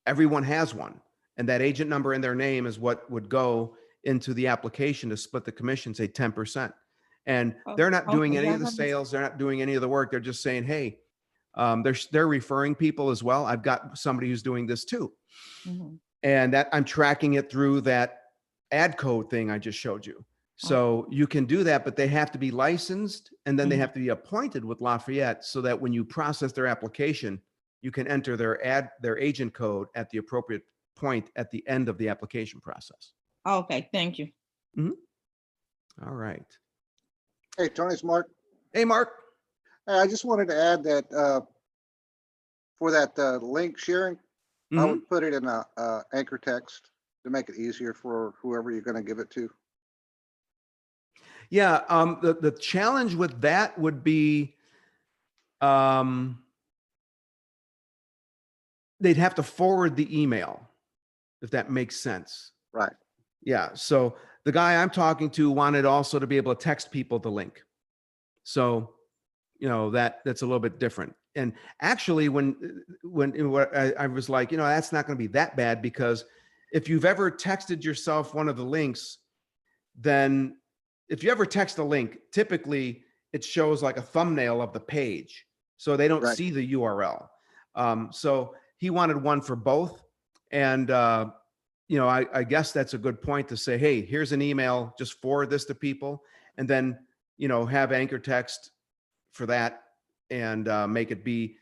Everyone has one. And that agent number in their name is what would go into the application to split the commission, say 10%. And they're not doing any of the sales. They're not doing any of the work. They're just saying, hey, they're referring people as well. I've got somebody who's doing this too. mhm. And that I'm tracking it through that ad code thing I just showed you. So you can do that, but they have to be licensed, and then they have to be appointed with Lafayette so that when you process their application, you can enter their agent code at the appropriate point at the end of the application process. Okay, thank you. All right. Hey, Tony's Mark. Hey, Mark. I just wanted to add that for that link sharing, I Mhm. would put it in a anchor text to make it easier for whoever you're going to give it to. Yeah. The challenge with that would be, they'd have to forward the email, if that makes sense. Right. Yeah. So the guy I'm talking to wanted also to be able to text people the link. So, that's a little bit different. And actually, when I was like, that's not going to be that bad, because if you've ever texted yourself one of the links, then if you ever text a link, typically it shows like a thumbnail of the page, so they don't Right. see the URL. So he wanted one for both. And, I guess that's a good point to say, hey, here's an email, just forward this to people, and then, have anchor text for that and make it be,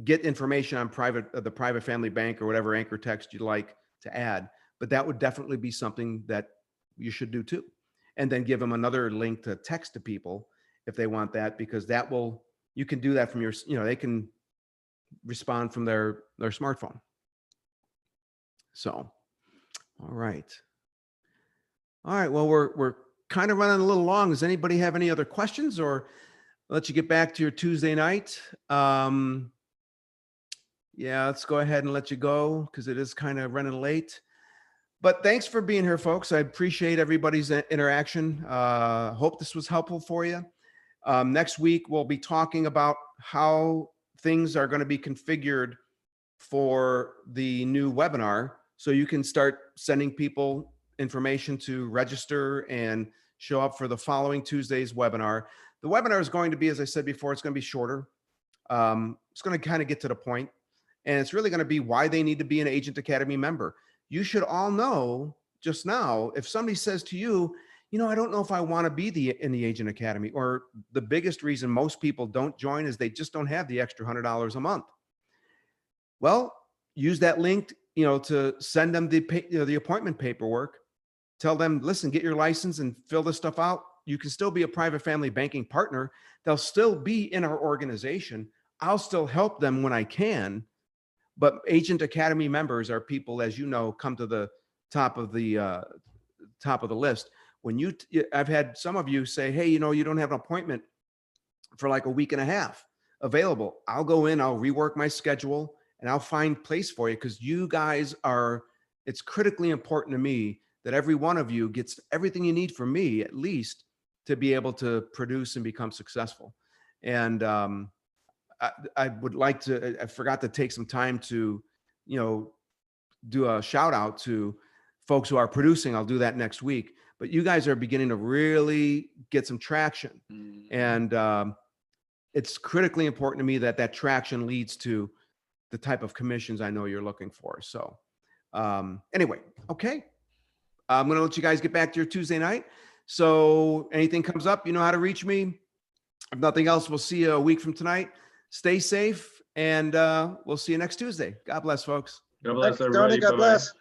get information on the private family bank or whatever anchor text you'd like to add. But that would definitely be something that you should do too. And then give them another link to text to people if they want that, because you can do that from your, they can respond from their smartphone. So, all right. All right. Well, we're kind of running a little long. Does anybody have any other questions, or I'll let you get back to your Tuesday night? Yeah, let's go ahead and let you go because it is kind of running late. But thanks for being here, folks. I appreciate everybody's interaction. Hope this was helpful for you. Next week, we'll be talking about how things are going to be configured for the new webinar. So you can start sending people information to register and show up for the following Tuesday's webinar. The webinar is going to be, as I said before, it's going to be shorter. It's going to kind of get to the point. And it's really going to be why they need to be an Agent Academy member. You should all know just now, if somebody says to you, I don't know if I want to be in the Agent Academy, or the biggest reason most people don't join is they just don't have the extra $100 a month. Well, use that link, to send them the appointment paperwork. Tell them, listen, get your license and fill this stuff out. You can still be a private family banking partner. They'll still be in our organization. I'll still help them when I can. But Agent Academy members are people, as you know, come to the top of the list. When I've had some of you say, hey, you don't have an appointment for like a week and a half available. I'll go in, I'll rework my schedule, and I'll find place for you, because you guys it's critically important to me that every one of you gets everything you need from me, at least, to be able to produce and become successful. And I would like to, I forgot to take some time to, do a shout out to folks who are producing. I'll do that next week. But you guys are beginning to really get some traction. And it's critically important to me that traction leads to the type of commissions I know you're looking for. So anyway, okay. I'm going to let you guys get back to your Tuesday night. So anything comes up, you know how to reach me. If nothing else, we'll see you a week from tonight. Stay safe, and we'll see you next Tuesday. God bless, folks. God bless Thank you, everybody. Tony. God Bye-bye. bless.